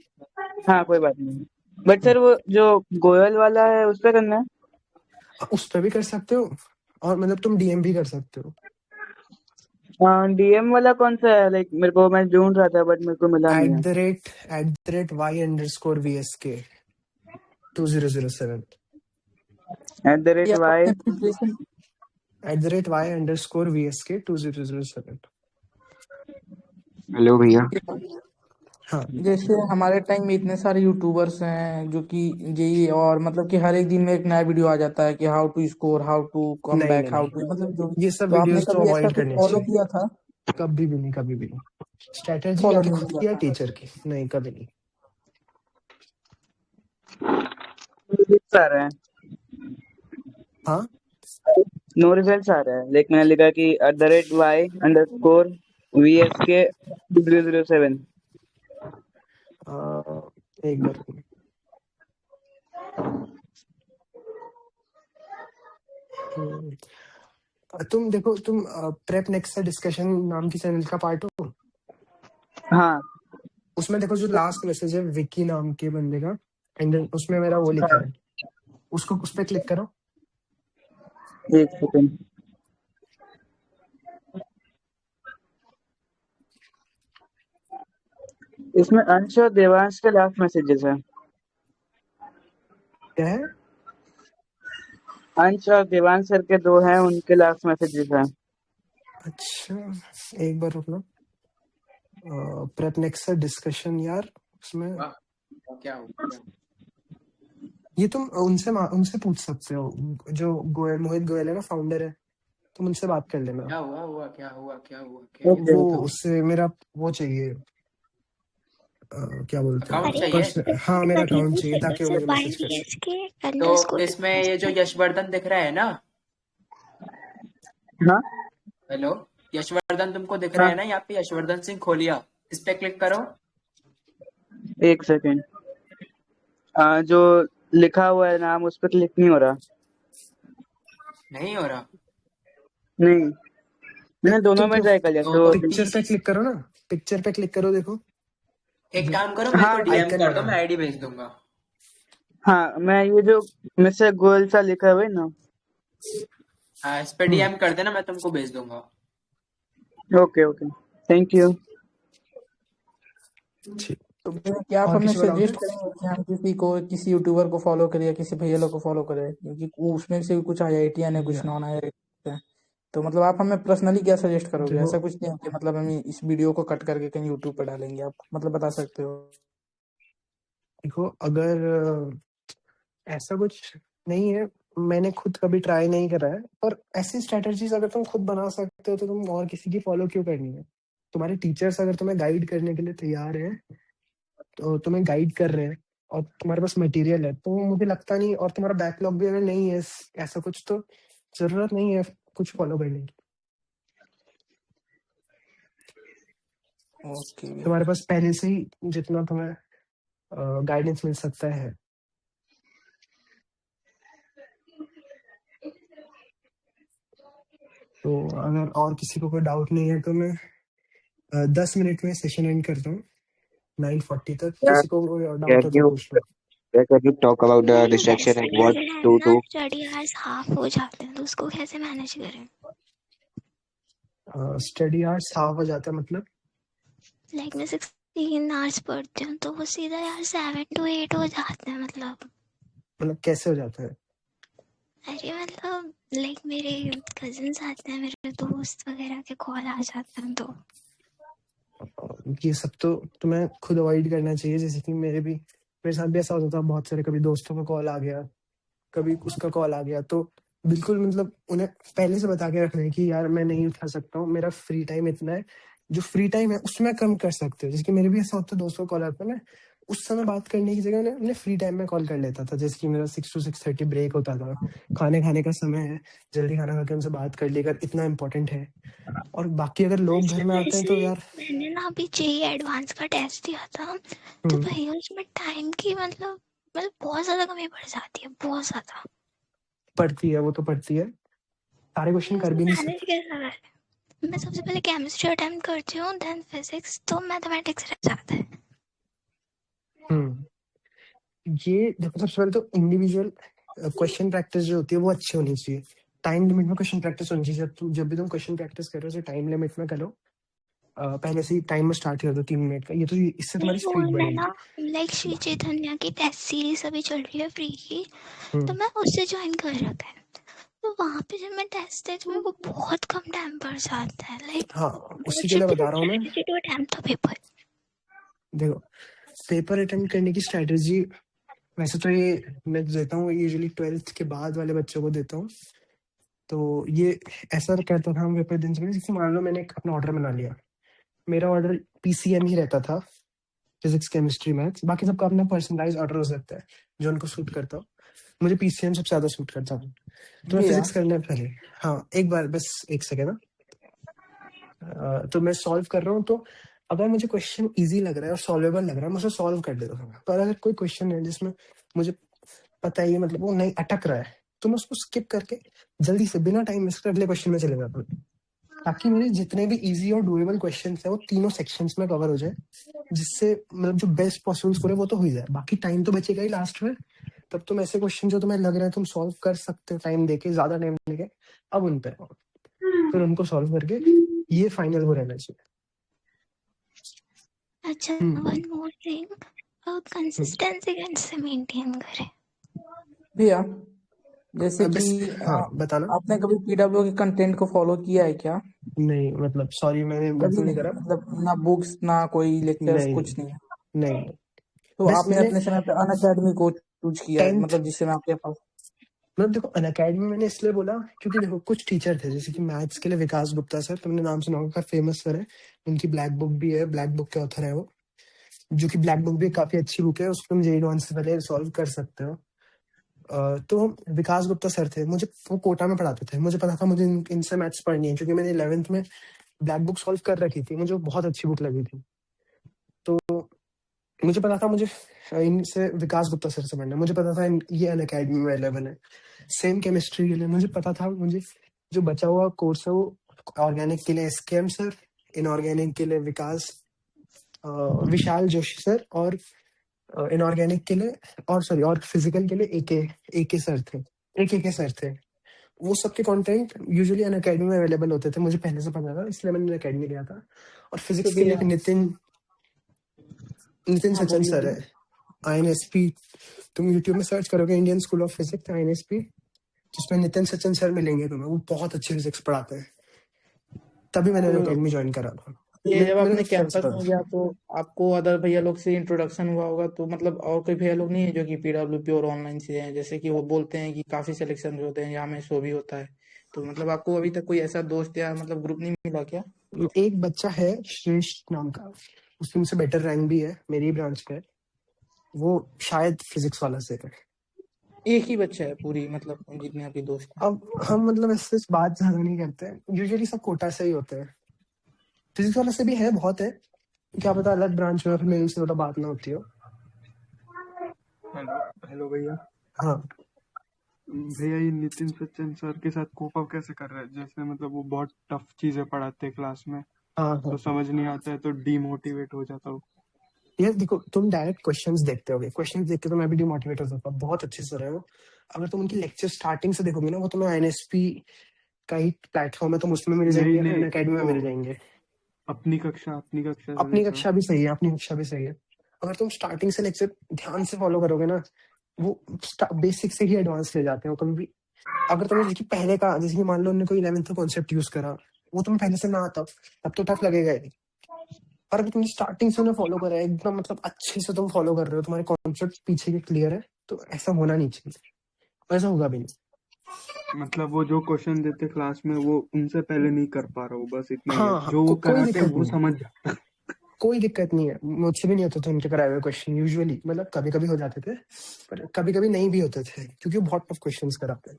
हाँ कोई बात नहीं। बट हम्म, सर, वो जो गोयल वाला है उस पे करना है? उस पर भी कर सकते हो, और मतलब तुम DM भी कर सकते हो। DM वाला कौन सा है? लाइक मेरे को, मैं ढूंढ रहा था बट मेरे को मिला नहीं है। @y_VSK 2007 ये आप @y। अपने प्रिपरेशन, @y_VSK 2007। हेलो भैया। हाँ जैसे हमारे टाइम में इतने सारे यूट्यूबर्स हैं जो कि जेई, और मतलब कि हर एक दिन में एक नया वीडियो आ जाता है कि how to score, how to come नहीं बैक, नहीं हाउ नहीं, टू मतलब जो भी। ये सब तो आपने वीडियोस तो कभी ऐसा अवॉइड कुछ करने फॉलो चाहिए। किया था? कभी भी नहीं, कभी भी नहीं। स्ट्रेटेजी या फॉलो तो नहीं खुद किया की या था? टीचर की, नहीं कभी नहीं। रिजल्ट्स आ रहे हैं। हाँ नो रिजल्ट्स आ रहे हैं। लाइक मैंने लिखा कि @y_VSK 007। एक बार। हम्म, तुम देखो, तुम प्रेप नेक्स्ट से डिस्कशन नाम की चैनल का पार्ट हो। हाँ उसमें देखो जो लास्ट मैसेज है विकी नाम के बंदे का, एंड उसमें मेरा वो लिखा हाँ। है, उसको उस पर क्लिक करो। एक सेकंड। इसमें अंश और देवांश के लास्ट मैसेजेस हैं। क्या है? अंश और देवांश सर के 2 हैं, उनके लास्ट मैसेजेस हैं। अच्छा एक बार रुकना। प्रेप नेक्स्ट से डिस्कशन यार, उसमें ये तुम उनसे पूछ सकते हो, जो गोयल, मोहित गोयल है ना, फाउंडर है, तुम उनसे बात कर लेना। ओके वो ओके। उससे मेरा वो चाहिए, क्या बोलते हैं, अरे पर्सनल, हाँ मेरा कभी अकाउंट भी चाहिए ताकि वो सिर्फ मुझे मैसेज कर सके। YVSK तो अंडरस्कोर इसमें ये जो यशवर्धन दिख रहा है ना, हाँ हेलो, यशवर्धन तुमको दिख रहा हाँ। है ना यहाँ पे, यशवर्धन सिंह खोलिया, इस पे क्लिक करो। एक सेकंड। जो लिखा हुआ है नाम, उस पर क्लिक नहीं हो रहा। नहीं हो रहा? नहीं, मैंने दोनों तुम में ट्राई कर लिया तो तो। पिक्चर पे पीसी, क्लिक करो ना, पिक्चर पे क्लिक करो, देखो एक जो काम करो, मेरे को हाँ DM आइकन कर बना दो, मैं है। आईडी भेज दूंगा। हाँ, मैं ये जो मिस्टर गोयल सा लिखा हुआ है ना। हाँ, इस पे हम्म DM कर देना, मैं तुमको भेज दूंगा। Okay okay, thank you. ठीक। तो भैया क्या आप और हमें किसी को डाउट सजेस्ट है? करेंगे कि हम किसी यूट्यूबर को फॉलो करें या किसी भैया लोग को फॉलो करें, क्योंकि वो उसमें से भी कुछ IITian है, कुछ नॉन IITian है। तो मतलब आप हमें पर्सनली क्या सजेस्ट करोगे? देखो ऐसा कुछ नहीं है कि मतलब हम इस वीडियो को कट करके कहीं यूट्यूब पे डालेंगे, आप मतलब बता सकते हो? देखो अगर ऐसा कुछ नहीं है, मैंने खुद कभी ट्राई नहीं करा है, पर ऐसी स्ट्रेटजीज अगर तुम खुद बना सकते हो तो तुम और किसी की फॉलो क्यों करनी है? तुम्हारे टीचर्स अगर तुम्हें गाइड करने के लिए तैयार हैं, तो तुम्हें गाइड कर रहे हैं, और तुम्हारे पास मटेरियल है, तो मुझे लगता नहीं, और तुम्हारा बैकलॉग भी अगर नहीं है ऐसा कुछ, तो जरूरत नहीं है कुछ फॉलो करने की। ओके भैया। तुम्हारे पास पहले से ही जितना तुम्हें गाइडेंस मिल सकता है। तो अगर और किसी को कोई डाउट नहीं है तो मैं 10 मिनट में सेशन एंड करता हूँ, 9:40 तक। क्या किसी को कोई और डाउट कैन हो तो यू पूछ लो। Can you talk about the नहीं डिस्ट्रैक्शन वैसे एंड व्हाट मेरे टाइम टू ना डू? स्टडी आवर्स हाफ हो जाते हैं, तो उसको कैसे मैनेज करें? स्टडी आवर्स हाफ हो जाता है मतलब लाइक मैं 16 आवर्स पढ़ती हूँ तो वो सीधा यार 7 to 8 हो जाते हैं मतलब कैसे हो जाता है? अरे मतलब लाइक मेरे कजिन्स आते हैं, मेरे दोस्त वगैरह के कॉल आ जाते हैं तो ये सब तो तुम्हें खुद अवॉइड करना चाहिए। जैसे कि मेरे साथ भी ऐसा होता था बहुत सारे, कभी दोस्तों का कॉल आ गया, कभी उसका कॉल आ गया, तो बिल्कुल मतलब उन्हें पहले से बता के रखना है कि यार मैं नहीं उठा सकता हूँ, मेरा फ्री टाइम इतना है, जो फ्री टाइम है उसमें कम कर सकते हो। जैसे कि मेरे भी ऐसा होता है, दोस्तों का कॉल आता है, मैं उस समय बात करने की जगह उन्हें फ्री टाइम में कॉल कर लेता था। जैसे कि मेरा 6 to 6:30 ब्रेक होता था, खाने खाने का समय है, जल्दी खाना खा के उनसे बात कर ली अगर इतना इम्पोर्टेंट है। और बाकी अगर लोग घर में आते हैं तो यार मैंने ना अभी जेईई एडवांस का टेस्ट दिया था तो भैया उसमें टाइम की मतलब बहुत ज्यादा कमी पड़ जाती है, बहुत ज्यादा पढ़ती है, वो तो पढ़ती है, सारे क्वेश्चन कर भी नहीं मैनेज सकते। कैसा है। मैं सबसे पहले केमिस्ट्री अटेम्प्ट करती हूँ, देन फिजिक्स, तो मैथमेटिक्स रह जाता है। ये देखो, सबसे पहले तो इंडिविजुअल क्वेश्चन प्रैक्टिस जो होती है वो अच्छी होनी चाहिए। टाइम लिमिट में क्वेश्चन प्रैक्टिस होनी चाहिए। जब भी तुम क्वेश्चन प्रैक्टिस कर रहे हो तो टाइम लिमिट में करो। पहले से ही टाइमर स्टार्ट कर दो 3 मिनट का। ये तो इससे तुम्हारी नहीं, स्पीड और मैं बढ़ेगी। ना लाइक श्री चैतन्य की टेस्ट सीरीज अभी चल रही है फ्री की, तो हम्म, मैं उससे ज्वाइन कर रखा है। तो वहां पे जब मैं टेस्ट देती हूँ मेरे को बहुत कम टाइम पड़ जाता है, लाइक हाँ, उसी के लिए मुझे बता रहा हूँ मैं। To attempt the paper. देखो, पेपर अटेम्प्ट करने की स्ट्रेटेजी वैसे तो ये मैं देता हूँ यूजुअली 12th के बाद वाले बच्चों को देता हूँ। तो ये ऐसा करता था हम पेपर दिन से पहले। जैसे मान लो मैंने एक अपना ऑर्डर बना लिया, मेरा ऑर्डर पीसीएम ही रहता था, फिजिक्स केमिस्ट्री मैथ्स। बाकी सबका अपना पर्सनलाइज ऑर्डर हो सकता है जो उनको सूट करता हो। मुझे पीसीएम सबसे ज्यादा सूट करता था, तो मैं भैया फिजिक्स करने पहले, हाँ एक बार बस एक सेकेंड ना, तो मैं सॉल्व कर रहा हूँ, तो अगर मुझे क्वेश्चन इजी लग रहा है और सॉल्वेबल लग रहा है, मैं उसे सॉल्व कर देता हूँ। पर अगर कोई क्वेश्चन है जिसमें मुझे पता ही है, मतलब वो नहीं अटक रहा है, तो मैं उसको स्किप करके जल्दी से बिना टाइम वेस्ट अगले क्वेश्चन में चले जाता हूँ, ताकि मेरे जितने भी इजी और डुएबल क्वेश्चन है वो तीनों सेक्शंस में कवर हो जाए, जिससे मतलब जो बेस्ट पॉसिबल स्कोर है वो तो हो ही जाए। बाकी टाइम तो बचेगा ही लास्ट में। तब तुम ऐसे क्वेश्चन जो तुम्हें लग रहा है तुम सॉल्व कर सकते हो टाइम देके, ज्यादा टाइम देके, अब उन पे फिर उनको सॉल्व करके ये फाइनल वो रहना चाहिए। अच्छा, हम्म, वन मोर थिंग, कंसिस्टेंसी कैसे मेंटेन करें। भैया जैसे कि बस हाँ बताना। आपने कभी पीडब्ल्यू के कंटेंट को फॉलो किया है क्या? नहीं मतलब सॉरी, मैंने कभी बिल्कुल नहीं नहीं, करा। मतलब ना बुक्स ना कोई लेक्चर्स, नहीं कुछ नहीं है। नहीं, तो बस आपने मैंने अपने समय पे अन अकेडमी को चूज किया है, 10th, मतलब जिससे मैं आपके पास मतलब देखो अनअकैडमी मैंने इसलिए बोला क्योंकि देखो कुछ टीचर थे, जैसे कि मैथ्स के लिए विकास गुप्ता सर, तुमने नाम सुना होगा, फेमस सर है। उनकी ब्लैक बुक भी है, ब्लैक बुक के ऑथर है वो, जो कि ब्लैक बुक भी काफी अच्छी बुक है, उसको तुम जेईई एडवांस से पहले सॉल्व कर सकते हो। तो विकास गुप्ता सर थे, मुझे वो कोटा में पढ़ाते थे, मुझे पता था मुझे इनसे मैथ्स पढ़नी है, क्योंकि मैंने 11th में ब्लैक बुक सॉल्व कर रखी थी, मुझे वो बहुत अच्छी बुक लगी थी। तो मुझे पता था मुझे इनसे विकास गुप्ता सर से पढ़ना है, मुझे पता था ये अन अकेडमी में अवेलेबल है। सेम केमिस्ट्री के लिए मुझे पता था, मुझे जो बचा हुआ कोर्स है वो ऑर्गेनिक के लिए एसकेएम सर, इनऑर्गेनिक के लिए विशाल जोशी सर, और इनऑर्गेनिक के लिए और सॉरी और फिजिकल के लिए एके सर थे, एके के सर थे। वो सबके कंटेंट यूजुअली अन अकेडमी में अवेलेबल होते थे, मुझे पहले से पता था, इसलिए मैंने अकेडमी लिया था। और तो फिजिक्स के लिए भैया एक नितिन हाँ सचन बोलिए सर है, आईएनएसपी। तुम यूट्यूब में सर्च करोगे इंडियन स्कूल ऑफ फिजिक्स आईएनएसपी, जिसमें नितिन सचिन सर मिलेंगे तुम्हें, वो बहुत अच्छी फिजिक्स पढ़ाते हैं। तभी मैंने तो अकेडमी ज्वाइन करा था। ये मेरे जब मेरे आपने कुछ फ्रेंड्स कैंपस था। में गया तो आपको अदर भैया लोग से इंट्रोडक्शन हुआ होगा, तो मतलब और कोई भैया लोग नहीं है जो कि पीडब्ल्यूपी और ऑनलाइन से हैं, जैसे कि वो बोलते हैं कि काफी सिलेक्शन होते हैं यहाँ में शो भी होता है, तो मतलब आपको अभी तक कोई ऐसा दोस्त या मतलब ग्रुप नहीं मिला क्या? एक बच्चा है श्रेष्ठ नाम का, उसकी मुझसे बेटर रैंक भी है, मेरी ब्रांच का है, वो शायद फिजिक्स वाला से है। एक ही बच्चा है पूरी, मतलब जितने आपके दोस्त हैं? अब हम मतलब इससे बात ज्यादा नहीं करते हैं, यूजुअली सब कोटा से ही होते हैं। फिजिक्स वाला से भी है, बहुत है, क्या पता अलग ब्रांच में फिर मेरी उनसे थोड़ा बात ना होती हो। हेलो हेलो भैया। हाँ भैया ये नितिन सचिन सर के साथ कोप अप कैसे कर रहे हैं? जैसे मतलब वो बहुत टफ चीजें पढ़ाते हैं क्लास में, हाँ तो हाँ, समझ नहीं आता है तो डीमोटिवेट हो जाता हूँ। यार देखो तुम डायरेक्ट क्वेश्चंस देखते होगे, क्वेश्चंस देख के तो मैं भी डिमोटिवेट हो जाता हूँ। बहुत अच्छे सर है वो। अगर तुम उनकी लेक्चर स्टार्टिंग से देखोगे ना, वो तुम्हें आईएनएसपी का ही प्लेटफॉर्म है, तुम उसमें मिल नहीं जाएंगे, नहीं अन अकेडमी में वो मिल जाएंगे। अपनी कक्षा से अपनी देख रहा कक्षा भी सही है, अपनी कक्षा भी सही है। अगर तुम स्टार्टिंग से लेक्चर ध्यान से फॉलो करोगे ना, वो बेसिक से ही एडवांस ले जाते हो कभी भी। अगर तुम्हें जैसे कि पहले का, जैसे कि मान लो उन्होंने कोई 11th का कॉन्सेप्ट यूज करा, वो तुम्हें पहले से ना आता तब तो टफ लगेगा ही। पर अगर तुमने स्टार्टिंग से उन्हें फॉलो करा है एकदम, मतलब अच्छे से तुम फॉलो कर रहे हो, तुम्हारे कॉन्सेप्ट पीछे के क्लियर है, तो ऐसा होना नहीं चाहिए, ऐसा होगा भी नहीं। हूँ। मतलब वो जो क्वेश्चन देते क्लास में वो उनसे पहले नहीं कर पा रहा हूँ, बस इतना ही है। हाँ हाँ, जो वो कोई कराते दिक्कत वो नहीं है, समझ जाता। कोई दिक्कत नहीं है। मुझसे भी नहीं होते थे उनके कराए हुए क्वेश्चन यूजुअली, मतलब कभी कभी हो जाते थे, पर कभी कभी नहीं भी होते थे, क्योंकि वो बहुत टफ क्वेश्चन कराते हैं।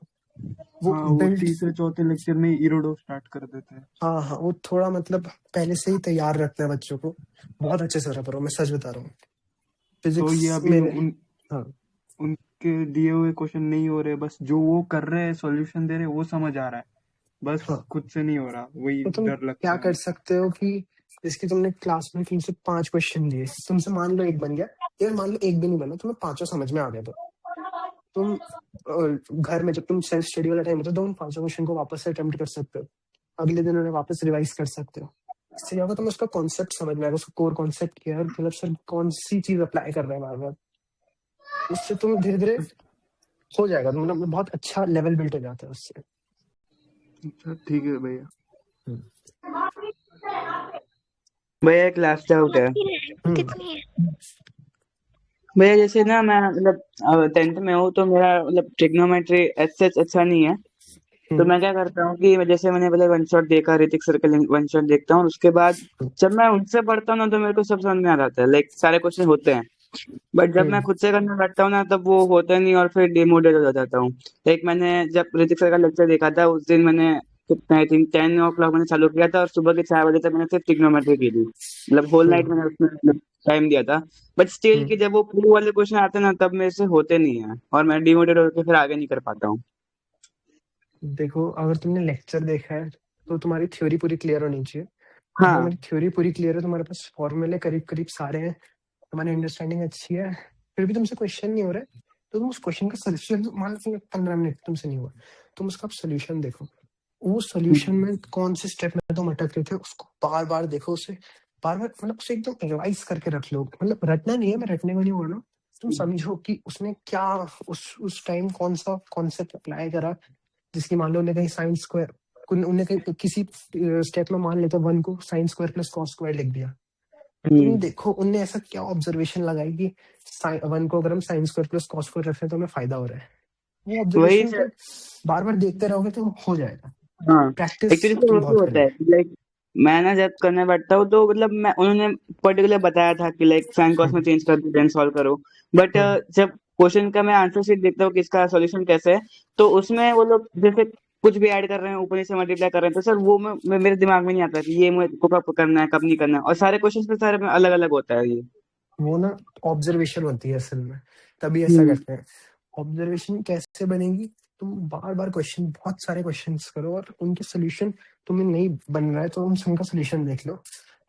वो हाँ वो बिल्ड, तीसरे चौथे लेक्चर में इरोडो स्टार्ट कर देते हैं। हाँ हाँ, वो थोड़ा मतलब पहले से ही तैयार रखते हैं बच्चों को, बहुत अच्छे से रहा, मैं सच बता रहा हूँ। तो ये फिजिक्स अभी मेरे, हाँ उनके दिए हुए क्वेश्चन नहीं हो रहे, बस जो वो कर रहे हैं सॉल्यूशन दे रहे हैं वो समझ आ रहा है, बस हाँ। खुद से नहीं हो रहा, वही तो तुम डर लगता क्या है। कर सकते हो कि इसकी तुमने क्लास में तुमसे 5 क्वेश्चन दिए, तुमसे मान लो एक बन गया, या मान लो एक भी नहीं बना, तुम्हें पांचों समझ में आ गया, तो तुम घर में जब तुम सेल्फ स्टडी वाला टाइम होता है, तो तुम पांचों क्वेश्चन को वापस से अटेम्प्ट कर सकते हो, अगले दिन उन्हें वापस रिवाइज कर सकते हो। इससे क्या होगा, तुम्हें उसका कॉन्सेप्ट समझ में आएगा, उसका कोर कॉन्सेप्ट क्या है, मतलब सर कौन सी चीज अप्लाई कर रहे हैं बार बार। उससे तुम धीरे धीरे हो जाएगा, मतलब बहुत अच्छा लेवल बिल्ड हो जाता है उससे। अच्छा ठीक है भैया। भैया एक लास्ट डाउट है। आपकी रैंक कितनी है? भैया जैसे ना मैं मतलब 10th में हूँ, तो मेरा मतलब ट्रिग्नोमेट्री सच अच्छा नहीं है। तो मैं क्या करता हूँ कि जैसे मैंने पहले वन शॉट देखा, ऋतिक सर का वन शॉट देखता हूँ, और उसके बाद जब मैं उनसे पढ़ता हूँ ना तो मेरे को सब समझ में आ जाता है, लाइक सारे क्वेश्चन होते हैं। बट जब मैं खुद से करने बैठता हूँ ना तब वो होता नहीं, और फिर डिमोटिवेट हो जाता हूँ। लाइक मैंने जब ऋतिक सर का लेक्चर देखा था उस दिन मैंने कितना, आई थिंक 10 o'clock मैंने चालू किया था, और सुबह के 4 बजे तक मैंने सिर्फ ट्रिग्नोमेट्री की थी, मतलब होल नाइट मैंने उसमें टाइम दिया था। बट स्टिल कि जब वो प्रूव वाले क्वेश्चन आते हैं ना तब मेरे से होते नहीं है, और मैं डिमोटिवेट होकर फिर आगे नहीं कर पाता हूँ। देखो, अगर तुमने लेक्चर देखा है तो तुम्हारी थ्योरी पूरी क्लियर होनी चाहिए। हाँ तुम्हारी थ्योरी पूरी क्लियर है, तुम्हारे पास फॉर्मूले करीब करीब सारे हैं, तुम्हारी अंडरस्टैंडिंग अच्छी है, फिर भी तुमसे क्वेश्चन नहीं हो रहा है, तो तुम उस क्वेश्चन का सोल्यूशन, मान लो 15 मिनट तुमसे नहीं हुआ, तुम उसका सोल्यूशन देखो। वो सोल्यूशन में कौन से स्टेप में तुम अटक रहे थे, उसको बार बार देखो, उसे बार बार, मतलब उसे एकदम रिवाइज करके रख लो। मतलब रटना नहीं है, मैं रटने को नहीं बोल रहा हूँ, तुम समझो कि उसने क्या उस टाइम कौन सा कॉन्सेप्ट अप्लाई करा, जिसकी मान लो उन्हें कहीं साइन स्क्वायर, उन्हें कहीं किसी स्टेप में मान लेते 1 को sine square plus cos square लिख दिया, तुम देखो उनने ऐसा क्या ऑब्जर्वेशन लगाई कि 1 को अगर हम sine square plus cos square रख रहे हैं तो हमें फायदा हो रहा है। वो वही ऑब्जर्वेशन सर। को बार बार देखते रहोगे तो हो जाएगा। हाँ प्रैक्टिस एक्चुअली तो तुम वही बहुत होता करो। है, लाइक मैं ना जब करने बैठता हूँ तो मतलब मैं उन्होंने पर्टिकुलर बताया था कि लाइक साइन कॉस में चेंज कर दो देन सॉल्व करो। बट जब क्वेश्चन का मैं आंसर शीट देखता हूँ कि इसका सॉल्यूशन कैसे है, तो उसमें वो लोग जैसे कुछ भी ऐड कर रहे हैं, ऊपर से मल्टीप्लाई कर रहे हैं, तो सर वो मेरे दिमाग में नहीं आता कि ये मुझे को कब करना है कब नहीं करना है, और सारे क्वेश्चन पे सारे में अलग अलग होता है ये। वो ना ऑब्जर्वेशन होती है असल में, तभी ऐसा हम्म करते हैं। ऑब्जर्वेशन कैसे बनेगी, तुम बार बार क्वेश्चन, बहुत सारे क्वेश्चंस करो, और उनके सोल्यूशन तुम्हें नहीं बन रहा है तो उनका सोल्यूशन देख लो,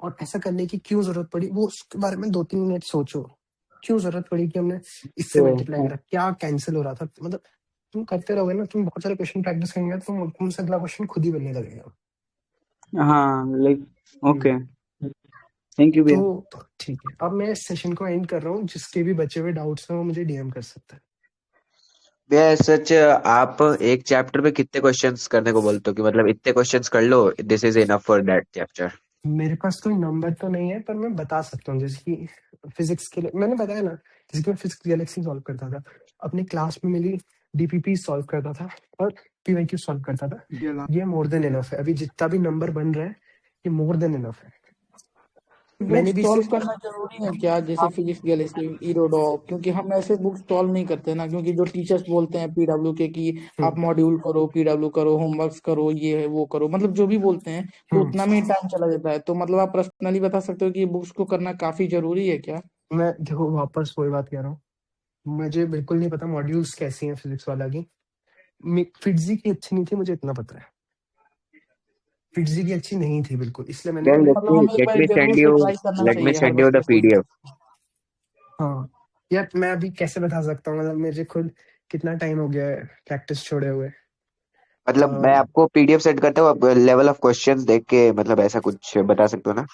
और ऐसा करने की क्यों जरूरत पड़ी वो उसके बारे में 2-3 मिनट सोचो, क्यों जरूरत पड़ी कि हमने इससे तो मल्टीप्लाई करा, क्या कैंसिल हो रहा था। मतलब तुम करते रहोगे ना, तुम बहुत सारे क्वेश्चन प्रैक्टिस करेंगे तो तुमसे अगला क्वेश्चन खुद ही बनने लगेगा। हाँ like okay, hmm, thank you भैया। तो ठीक है, अब मैं इस सेशन को एंड कर रहा हूँ, जिसके भी बचे हुए डाउट्स हैं वो मुझे डीएम कर सकता है। भैया सच आप एक चैप्टर में कितने क्वेश्चंस करने को बोलते हो कि मतलब इतने क्वेश्चंस कर लो, this is enough for that chapter? मेरे पास कोई नंबर तो नहीं है, पर मैं बता सकता हूँ, जैसे कि फिजिक्स के लिए मैंने बताया ना, जैसे कि मैं फिजिक्स गैलेक्सी सॉल्व करता था, अपनी क्लास में मिली डीपीपी सॉल्व करता था, और पीवाईक्यू सॉल्व करता था। ये मोर देन इनफ है, अभी जितना भी नंबर बन रहा है ये मोर देन इनफ है। मैंने बुक्स भी सॉल्व इससे, करना जरूरी है क्या, जैसे फिजिक्स गैलेक्सी इरोडॉक? क्योंकि हम ऐसे बुक्स सॉल्व नहीं करते ना, क्योंकि जो टीचर्स बोलते हैं पीडब्ल्यू के कि आप मॉड्यूल करो, पीडब्ल्यू करो, होमवर्क्स करो, ये है वो करो, मतलब जो भी बोलते हैं, तो उतना में टाइम चला जाता है। तो मतलब आप पर्सनली बता सकते हो कि बुक्स को करना काफी जरूरी है क्या? मैं देखो वापस वही बात कह रहा हूँ, मुझे बिल्कुल नहीं पता मॉड्यूल्स कैसी हैं फिजिक्स वाला की। फिटजी की अच्छी नहीं थी, मुझे इतना पता है, फिटजी की अच्छी नहीं थी बिल्कुल, इसलिए मैंने Then मतलब हमें एक let बार me send जरूर से you ट्राई करना let me चाहिए हर send you the बच्चे को। PDF. हाँ यार, मैं अभी कैसे बता सकता हूँ, मतलब मुझे खुद कितना टाइम हो गया है प्रैक्टिस छोड़े हुए, मतलब मैं आपको पीडीएफ सेंड करता हूँ, आप लेवल ऑफ क्वेश्चंस देख के मतलब ऐसा कुछ बता सकते हो ना?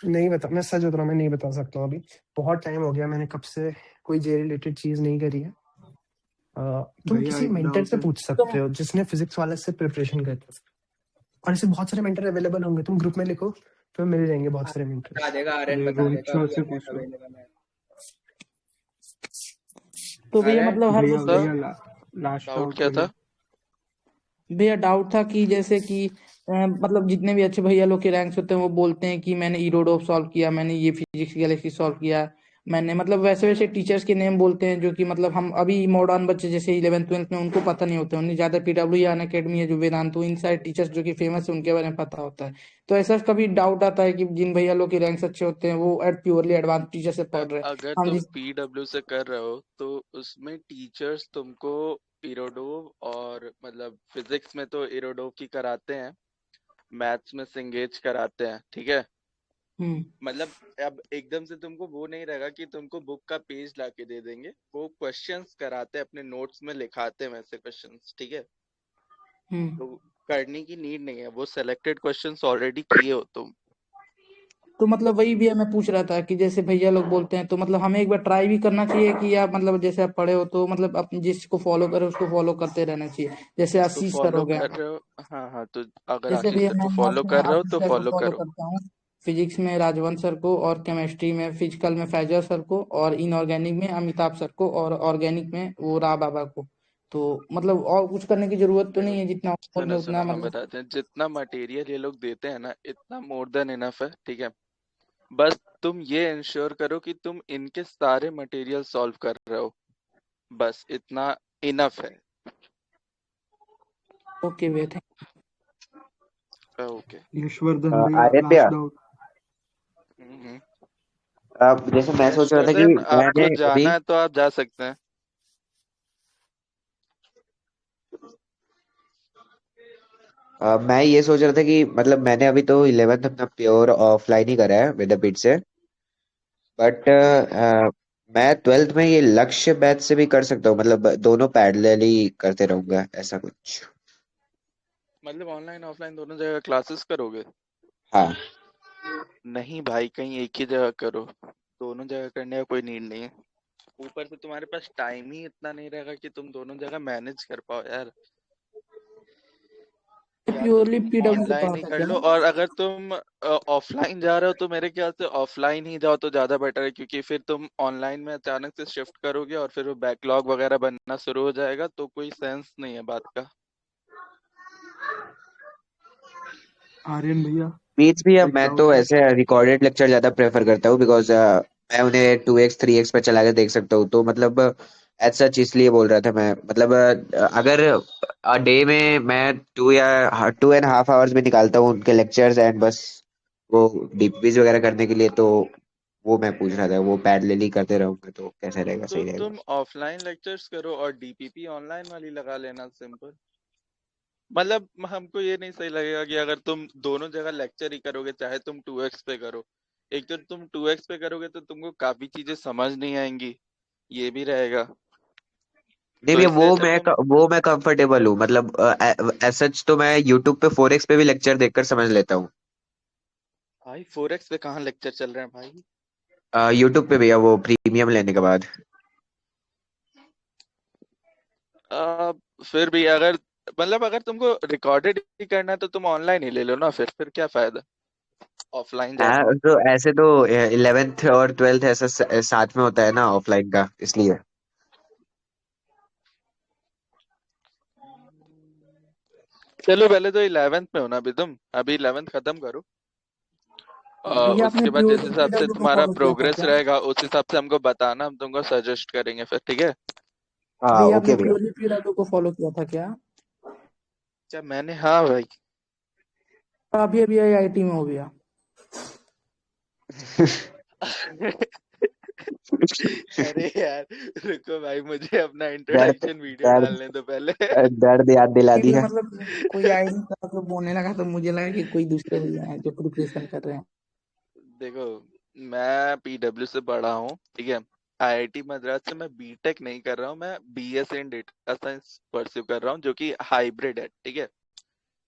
नहीं बता, मैं सच बता रहा हूँ, मैं नहीं बता सकता हूँ अभी। बहुत टाइम हो गया, मैंने कब से कोई जे रिलेटेड चीज नहीं करी है। तुम भैया किसी एक मेंटर डाउट से है। पूछ सकते हो जिसने फिजिक्स वाले से प्रिपरेशन करी है। और ऐसे बहुत सारे मेंटर अवेलेबल होंगे, तुम ग्रुप में लिखो तो मिल जाएंगे बहुत सारे बता मेंटर्स। देगा, आर्यन ये बता रोहित देगा सर कि से अभी पूछ लो। अवेलेबल है। तो भैया आर्यन, मतलब हर भैया बुक भैया लास्ट डाउट डाउट क्या भैया। था? भैया डाउट था कि जैसे कि मतलब जितने भी अच्छे भैया लोग के रैंक्स होते हैं वो बोलते हैं कि मैंने इरोडोव सॉल्व किया, मैंने ये फिजिक्स गैलेक्सी सॉल्व किया, मैंने मतलब वैसे वैसे टीचर्स के नेम बोलते हैं जो कि मतलब हम अभी मॉडर्न बच्चे जैसे 11th 12th में उनको पता नहीं होते, उन्हें ज्यादा पीडब्ल्यू या अनअकैडमी है जो वेदांतु इन सारे टीचर्स जो कि फेमस है उनके बारे में पता होता है। तो ऐसा कभी डाउट आता है कि जिन भैया लोग के रैंक्स अच्छे होते हैं वो प्योरली एडवांस टीचर से पढ़ रहे हैं, अगर हम तुम जिस पीडब्ल्यू से कर रहे हो तो उसमें टीचर्स तुमको इरोडोव और मतलब फिजिक्स में तो इरोडोव की कराते हैं, मैथ्स में सिंगेज कराते हैं, ठीक है। हम्म मतलब अब एकदम से तुमको वो नहीं रहेगा कि तुमको बुक का पेज लाके दे देंगे, वो क्वेश्चंस कराते हैं, अपने नोट्स में लिखाते हैं वैसे क्वेश्चंस, ठीक है। हम्म तो करने की नीड नहीं है, वो सिलेक्टेड क्वेश्चंस ऑलरेडी किए हो तुम। तो मतलब वही भी मैं पूछ रहा था कि जैसे भैया लोग बोलते हैं तो मतलब हमें एक बार ट्राई भी करना चाहिए कि या मतलब जैसे आप पढ़े हो तो मतलब अपने जिसको फॉलो करे उसको फॉलो करते रहना चाहिए, जैसे जिसको आशीष सर फॉलो हो गया। कर रहे हो, हाँ हाँ, तो अगर जैसे आशीष भैया सर मैं को फॉलो मैथ में कर रहे हो आशीष तो सर को फॉलो फॉलो करो। करता हूँ, फिजिक्स में राजवंत सर को, और केमिस्ट्री में फिजिकल में फैजल सर को, और इनऑर्गेनिक में अमिताभ सर को, और ऑर्गेनिक में वो रा बाबा को। तो मतलब और कुछ करने की जरूरत तो देखो, नहीं है, जितना बोल सुनो रहे उतना सुनो, हम मतलब। बताते हैं, जितना मटेरियल ये लोग देते हैं ना, इतना मोर देन इनफ है, ठीक है। बस तुम ये इंश्योर करो कि तुम इनके सारे मटेरियल सॉल्व कर रहे हो, बस इतना इनफ है। ओके भैया, थैंक ओके। यशवर्धन भैया आर्यन भैया, लास्ट डाउट। जैसे मैं सोच रहा था कि यशवर्धन, मैंने आपको अभी जाना है तो आप जा सकते हैं। मैं ये सोच रहा था कि मतलब मैंने अभी तो 11th अपना प्योर ऑफलाइन ही करा है विद्यापीठ से, बट मैं 12th में ये लक्ष्य बैच से भी कर सकता हूँ, मतलब दोनों पैरेलली करते रहूंगा ऐसा कुछ। मतलब ऑनलाइन ऑफलाइन दोनों जगह क्लासेस करोगे? हाँ। नहीं भाई, कहीं एक ही जगह करो, दोनों जगह करने का कोई नीड नहीं है। ऊपर से तुम्हारे पास टाइम ही इतना नहीं रहेगा कि तुम दोनों जगह मैनेज कर पाओ यार। या तो प्योरली तुम पीडब्ल्यू से ऑनलाइन पढ़ा ही था कर क्या? लो, और अगर तुम ऑफलाइन जा रहे हो तो मेरे ख्याल से ऑफलाइन ही जाओ तो ज्यादा बेटर है, क्योंकि फिर तुम ऑनलाइन में अचानक से शिफ्ट करोगे और फिर वो बैकलॉग वगैरह बनना शुरू हो जाएगा, तो कोई सेंस नहीं है बात का। आर्यन भैया मीन्स भी एक मैं डाउट तो है। ऐसे रिकॉर्डेड लेक्चर ज्यादा प्रेफर करता हूँ, बिकॉज मैं उन्हें 2x 3x पे चला के देख सकता हूँ, तो मतलब एज सच इसलिए बोल रहा था मैं, मतलब अगर डे में मैं 2.5 hours में निकालता हूँ उनके लेक्चर्स एंड बस वो डीपीज वगैरह करने के लिए, तो वो मैं पूछ रहा था वो पैरेलली करते रहूंगा तो कैसे रहेगा, तो सही रहेगा? तुम ऑफलाइन लेक्चर्स करो और डीपीपी ऑनलाइन वाली लगा लेना, सिंपल। मतलब हमको ये नहीं सही लगेगा कि अगर तुम दोनों जगह लेक्चर ही करोगे, चाहे तुम 2x पे करो। एक तो तुम 2x पे करोगे तो तुमको काफी चीजें समझ नहीं आएंगी, ये भी रहेगा। नहीं तो भैया, इससे अच्छा तुम, वो मैं कंफर्टेबल हूँ, मतलब एज सच तो मैं यूट्यूब पे 4x पे भी लेक्चर देखकर समझ लेता हूँ। भाई 4x पे कहाँ लेक्चर चल रहे हैं भाई? यूट्यूब पे भैया, वो प्रीमियम लेने के बाद। आ, फिर भी अगर मतलब अगर तुमको रिकॉर्डेड ही करना है तो तुम ऑनलाइन ही ले लो ना, फिर क्या फायदा ऑफलाइन जाने में। तो ऐसे तो 11th और 12th ऐसा साथ में होता है ना ऑफलाइन का, इसलिए। चलो, पहले तो 11th में हो ना अभी तुम, अभी 11th खत्म करो। भैया आपने उसके बाद जिस प्योरली हिसाब से पीडब्ल्यू को तुम्हारा फॉलो किया था प्रोग्रेस क्या? रहेगा उस हिसाब से हमको बताना, हम तुमको सजेस्ट करेंगे फिर, ठीक है। हाँ भैया आपने ओके भैया। प्योरली पीडब्ल्यू को फॉलो किया था क्या? क्या मैंने? हाँ भाई। अभी अभी आईआईटी में हो गया। अरे यार, रुको भाई, मुझे अपना दर्द इंट्रोडक्शन वीडियो दर्द डालने दो पहले। दर्द याद दिला नहीं भैया दिया। मतलब कोई आईडी का तो बोलने लगा तो मुझे लगा कि कोई दूसरे भैया हैं जो प्रिपरेशन कर रहे हैं। देखो, मैं पीडब्ल्यू से पढ़ा हूँ, ठीक है। आईआईटी मद्रास से मैं बीटेक नहीं कर रहा हूँ, मैं BSc in data science pursue कर रहा हूँ, जो कि हाइब्रिड है। ठीक है,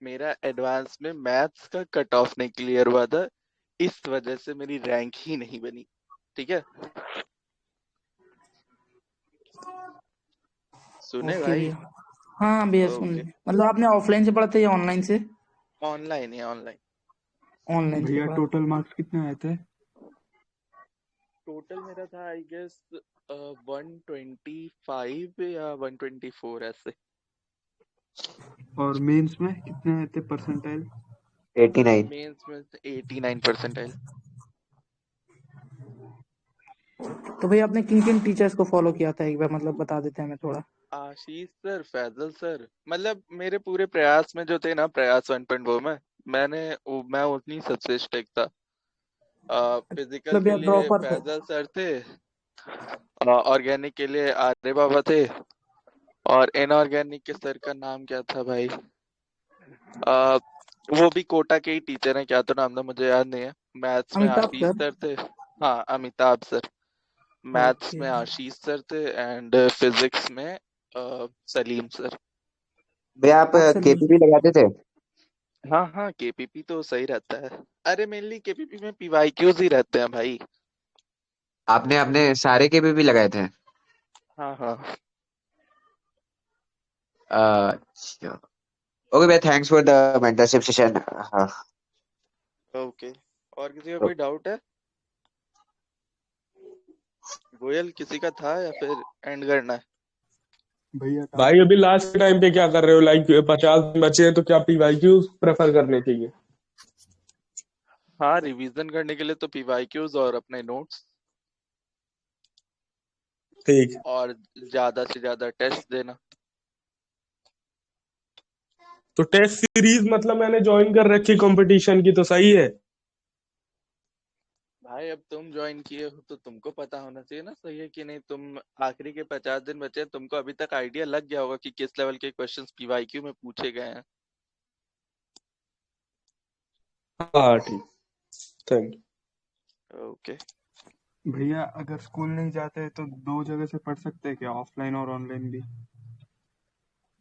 मेरा एडवांस में मैथ्स का कट ऑफ नहीं क्लियर हुआ था, इस वजह से मेरी रैंक ही नहीं बनी। ठीक है, सुने ओके भाई? भैया। हाँ भैया सुन ओके, रहे। मतलब आपने ऑफलाइन से पढ़ा था या ऑनलाइन से? ऑनलाइन है, ऑनलाइन। ऑनलाइन से भैया पढ़ा। टोटल मार्क्स कितने आए थे? टोटल मेरा था आई गेस 125 या 124 ऐसे। और मेंस में कितने आए थे परसेंटाइल? 89। मेंस में 89%। तो भैया आपने किन किन टीचर्स को फॉलो किया था, एक बार मतलब बता देते हैं हमें थोड़ा। आशीष सर, फैजल सर, मतलब मेरे पूरे प्रयास में जो थे ना, प्रयास 1.0 में मैं उतनी सबसे स्ट्रिक्ट था। फिजिकल मतलब के भैया लिए ड्रॉपर थे। फैजल सर थे, ऑर्गेनिक के लिए आर्य बाबा थे, और इनऑर्गेनिक के सर का नाम क्या था भाई? आ, वो भी कोटा के ही टीचर हैं, क्या तो नाम था मुझे याद नहीं है। मैथ्स में अमिताभ आशीष सर। सर थे। हाँ, अमिताभ सर। Maths okay. में आशीष सर थे, एंड फिजिक्स में सलीम सर। भैया आप आप सलीम। केपीपी लगाते थे? हाँ हाँ, केपीपी तो सही रहता है। अरे मेनली केपीपी में पीवाईक्यूज ही रहते हैं भाई। आपने अपने सारे केपीपी लगाए थे? हाँ हाँ। अच्छा। ओके भैया, thanks for the mentorship session. हाँ। ओके, और किसी का तो कोई डाउट है? गोयल, किसी का था या फिर एंड करना है? भैया भाई अभी लास्ट टाइम पे क्या कर रहे हो? लाइक 50 बचे हैं तो क्या पीवाईक्यू प्रेफर करने चाहिए? हाँ, रिवीजन करने के लिए तो पीवाईक्यूज और अपने नोट्स, ठीक है। और ज्यादा से ज्यादा टेस्ट देना। तो टेस्ट सीरीज मतलब मैंने ज्वाइन कर रखी कंपटीशन की, तो सही है। भाई अब तुम ज्वाइन किए हो तो तुमको पता होना चाहिए ना, सही है कि नहीं। तुम आखिरी के 50 दिन बचे हैं, तुमको अभी तक आइडिया लग गया होगा कि किस लेवल के क्वेश्चंस पीवाईक्यू में पूछे गए हैं। हाँ ठीक, थैंक यू। ओके। भैया अगर स्कूल नहीं जाते तो 2 जगह से पढ़ सकते हैं क्या, ऑफलाइन और ऑनलाइन भी?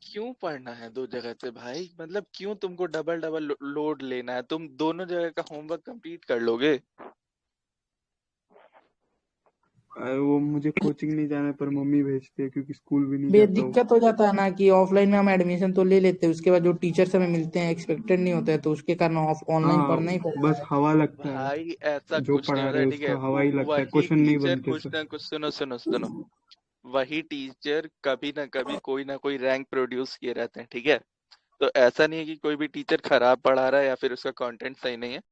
क्यों पढ़ना है 2 जगह से भाई? मतलब क्यों तुमको डबल डबल लोड लेना है? तुम दोनों जगह का होमवर्क कंप्लीट कर लोगे। वो मुझे कोचिंग नहीं जाने पर मम्मी भेजती है क्योंकि स्कूल भी नहीं भैया जाता हूँ। दिक्कत हो जाता है ना कि ऑफलाइन में हम एडमिशन तो ले लेते हैं, उसके बाद जो टीचर हमें मिलते हैं एक्सपेक्टेड नहीं होता है, तो उसके कारण ऑनलाइन हाँ, पढ़ना ही पड़ता बस है। हवा लगता है। भाई ऐसा जो कुछ नहीं पढ़ा होता रहे है, ठीक है। उसका हवा ही लगता है, वही क्वेश्चन नहीं टीचर बनते कुछ सर। ना कुछ, सुनो सुनो सुनो, वही टीचर कभी ना कभी कोई ना कोई रैंक प्रोड्यूस किए रहते हैं। ठीक है, तो ऐसा नहीं है कि कोई भी टीचर खराब पढ़ा रहा है या फिर उसका कंटेंट सही नहीं है।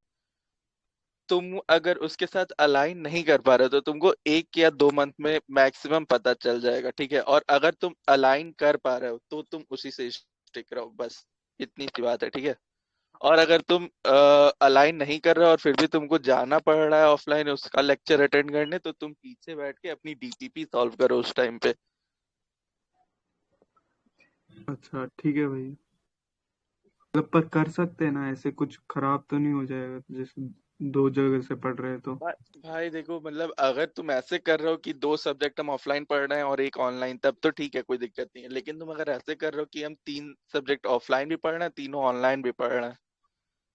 तुम अगर उसके साथ अलाइन नहीं कर पा रहे हो तो तुमको 1 या 2 मंथ में मैक्सिमम पता चल जाएगा। ठीक है, और अगर तुम अलाइन कर पा रहे हो तो तुम उसी से स्टिक रहो, बस इतनी सी बात है। ठीक है, और अगर तुम अलाइन नहीं कर रहे हो और फिर भी तुमको जाना पड़ रहा है ऑफलाइन उसका लेक्चर अटेंड करने, तो तुम पीछे बैठ के अपनी डीपीपी सॉल्व करो उस टाइम पे। अच्छा ठीक है भैया, मतलब पर कर सकते हैं ना, ऐसे कुछ खराब तो नहीं हो जाएगा जैसे 2 जगह से पढ़ रहे हैं तो? भाई देखो, मतलब अगर तुम ऐसे कर रहे हो कि 2 सब्जेक्ट हम ऑफलाइन पढ़ रहे हैं और एक ऑनलाइन, तब तो ठीक है, कोई दिक्कत नहीं है। लेकिन तुम अगर ऐसे कर रहे हो कि हम 3 सब्जेक्ट ऑफलाइन भी पढ़ रहे हैं, तीनों ऑनलाइन भी पढ़ रहे हैं,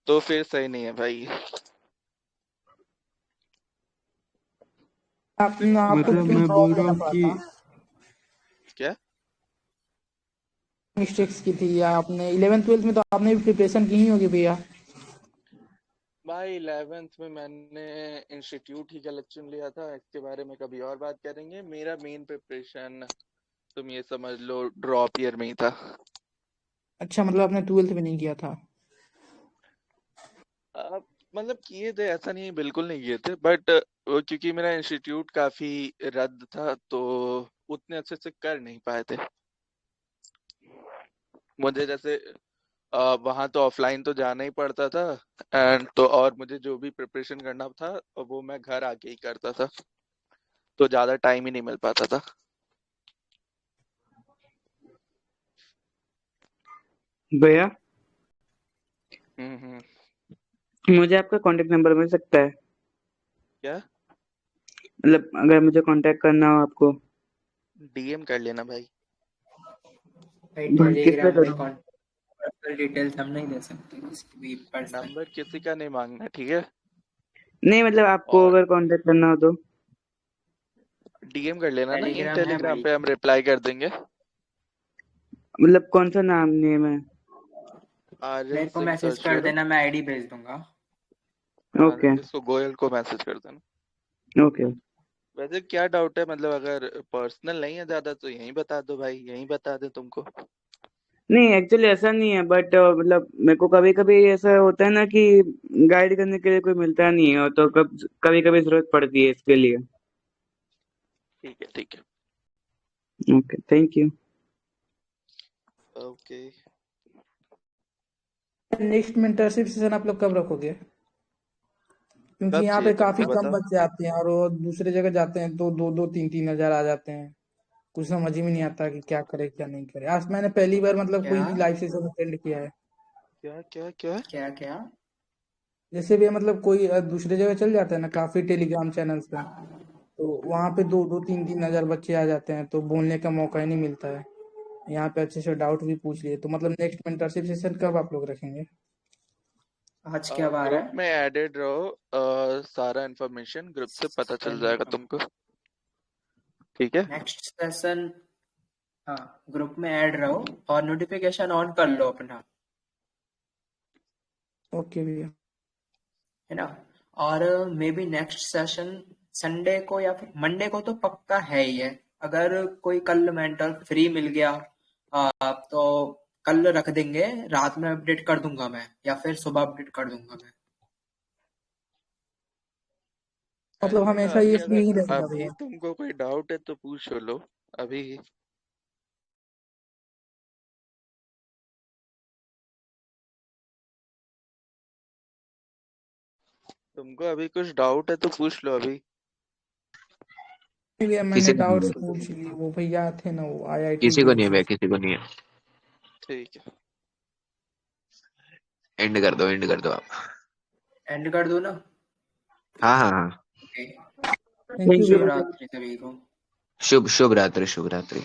तो फिर सही नहीं है भाई। आपको मतलब क्यों मैं ड्रॉप बोल रहा लेना हूँ पड़ा कि था? क्या? मिस्टेक्स की थी, या आपने 11th 12th में तो आपने भी प्रिपरेशन की ही होगी भैया। भाई 11th में मैंने इंस्टीट्यूट ही गलत चुन लिया था, इसके बारे में कभी और बात करेंगे। मेरा मेन प्रिपरेशन तुम ये समझ लो ड्रॉप ईयर में ही था। अच्छा, मतलब आपने 12th में नहीं किया था? अब मतलब किए थे, ऐसा नहीं बिल्कुल नहीं किए थे, बट क्योंकि मेरा इंस्टीट्यूट काफी रद्द था तो उतने अच्छे से कर नहीं पाए थे। मुझे जैसे वहां तो ऑफलाइन तो जाना ही पड़ता था, एंड तो और मुझे जो भी प्रिपरेशन करना था वो मैं घर आके ही करता था, तो ज्यादा टाइम ही नहीं मिल पाता था। भैया हम्म। मुझे आपका कांटेक्ट नंबर मिल सकता है? क्या? मतलब अगर मुझे कांटेक्ट करना हो आपको डीएम कर लेना भाई। भाई किस पे टेलीग्राम पे करूँ? पर्सनल डिटेल्स हम नहीं दे सकते किसी भी पर्सन। नंबर किसी का नहीं मांगना, ठीक है। नहीं मतलब आपको और अगर कांटेक्ट करना हो तो डीएम कर लेना ना, इन टेलीग्राम है टेलीग्राम भाई। पे हम रिप्लाई कर देंगे। मतलब कौन सा नेम है? आर्यन मेरे को सिंह मैसेज सर्च कर करो। देना, मैं आईडी भेज दूंगा। हाँ, ओके इसको गोयल को मैसेज कर देना। ओके। वैसे क्या डाउट है, मतलब अगर पर्सनल नहीं है ज्यादा तो यहीं बता दो भाई, यहीं बता दे तुमको। नहीं एक्चुअली ऐसा नहीं है बट मतलब मेरे को कभी कभी ऐसा होता है ना कि गाइड करने के लिए कोई मिलता नहीं है, तो कभी कभी जरूरत पड़ती है इसके लिए। ठीक है ठीक है। Okay thank you. Okay. Next mentorship session आप लोग कब रखोगे? क्योंकि कब यहाँ चाहिए पे काफी तुमको, कम बताओ। बच्चे आते हैं और वो दूसरे जगह जाते हैं तो 2-2 3-3 हजार आ जाते हैं। कुछ समझ ही में नहीं आता कि क्या करे क्या नहीं करे। आज मैंने पहली बार मतलब कोई क्या भी लाइव सेशन अटेंड किया है। क्या क्या क्या? क्या क्या? जैसे भी मतलब कोई दूसरे जगह चल जाता है ना काफी टेलीग्राम चैनल्स पे, तो वहां पे 2-2 3-3 हजार बच्चे आ जाते हैं तो बोलने का मौका ही नहीं मिलता है। यहाँ पे अच्छे से डाउट भी पूछ लिए। तो मतलब नेक्स्ट मेंटरशिप सेशन कब आप लोग रखेंगे? आज क्या बार ग्रुप है? में एडेड रहो, सारा इन्फॉर्मेशन ग्रुप से पता चल जाएगा तुमको, ठीक है। Next session. हाँ, ग्रुप में ऐड रहो और नोटिफिकेशन ऑन कर लो अपना, ओके भैया। है ना। और may be next session Sunday को या फिर मंडे को तो पक्का है ही है। अगर कोई कल मेंटर फ्री मिल गया तो कल रख देंगे, रात में अपडेट कर दूंगा मैं या फिर सुबह अपडेट कर दूंगा मैं। मतलब ऐसा हमेशा अभी ये अगर नहीं रहेगा अभी भैया? तुमको कोई डाउट है तो पूछ लो अभी। तुमको अभी कुछ डाउट है तो पूछ लो अभी। नहीं भैया मैंने किसी को नहीं डाउट्स है, पूछ लिए। वो भैया थे ना वो आईआईटी किसी को नहीं है भैया। भाई, किसी को नहीं है। ठीक है। एंड कर दो, एंड कर दो आप। एंड कर दो ना। हाँ हाँ हाँ। Okay, thank you thank you भैया। भैया। शिवरात्रि सभी को। शुभ शुभ रात्रि, शुभ रात्रि।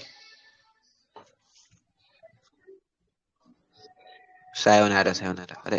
Sayonara, sayonara. अरे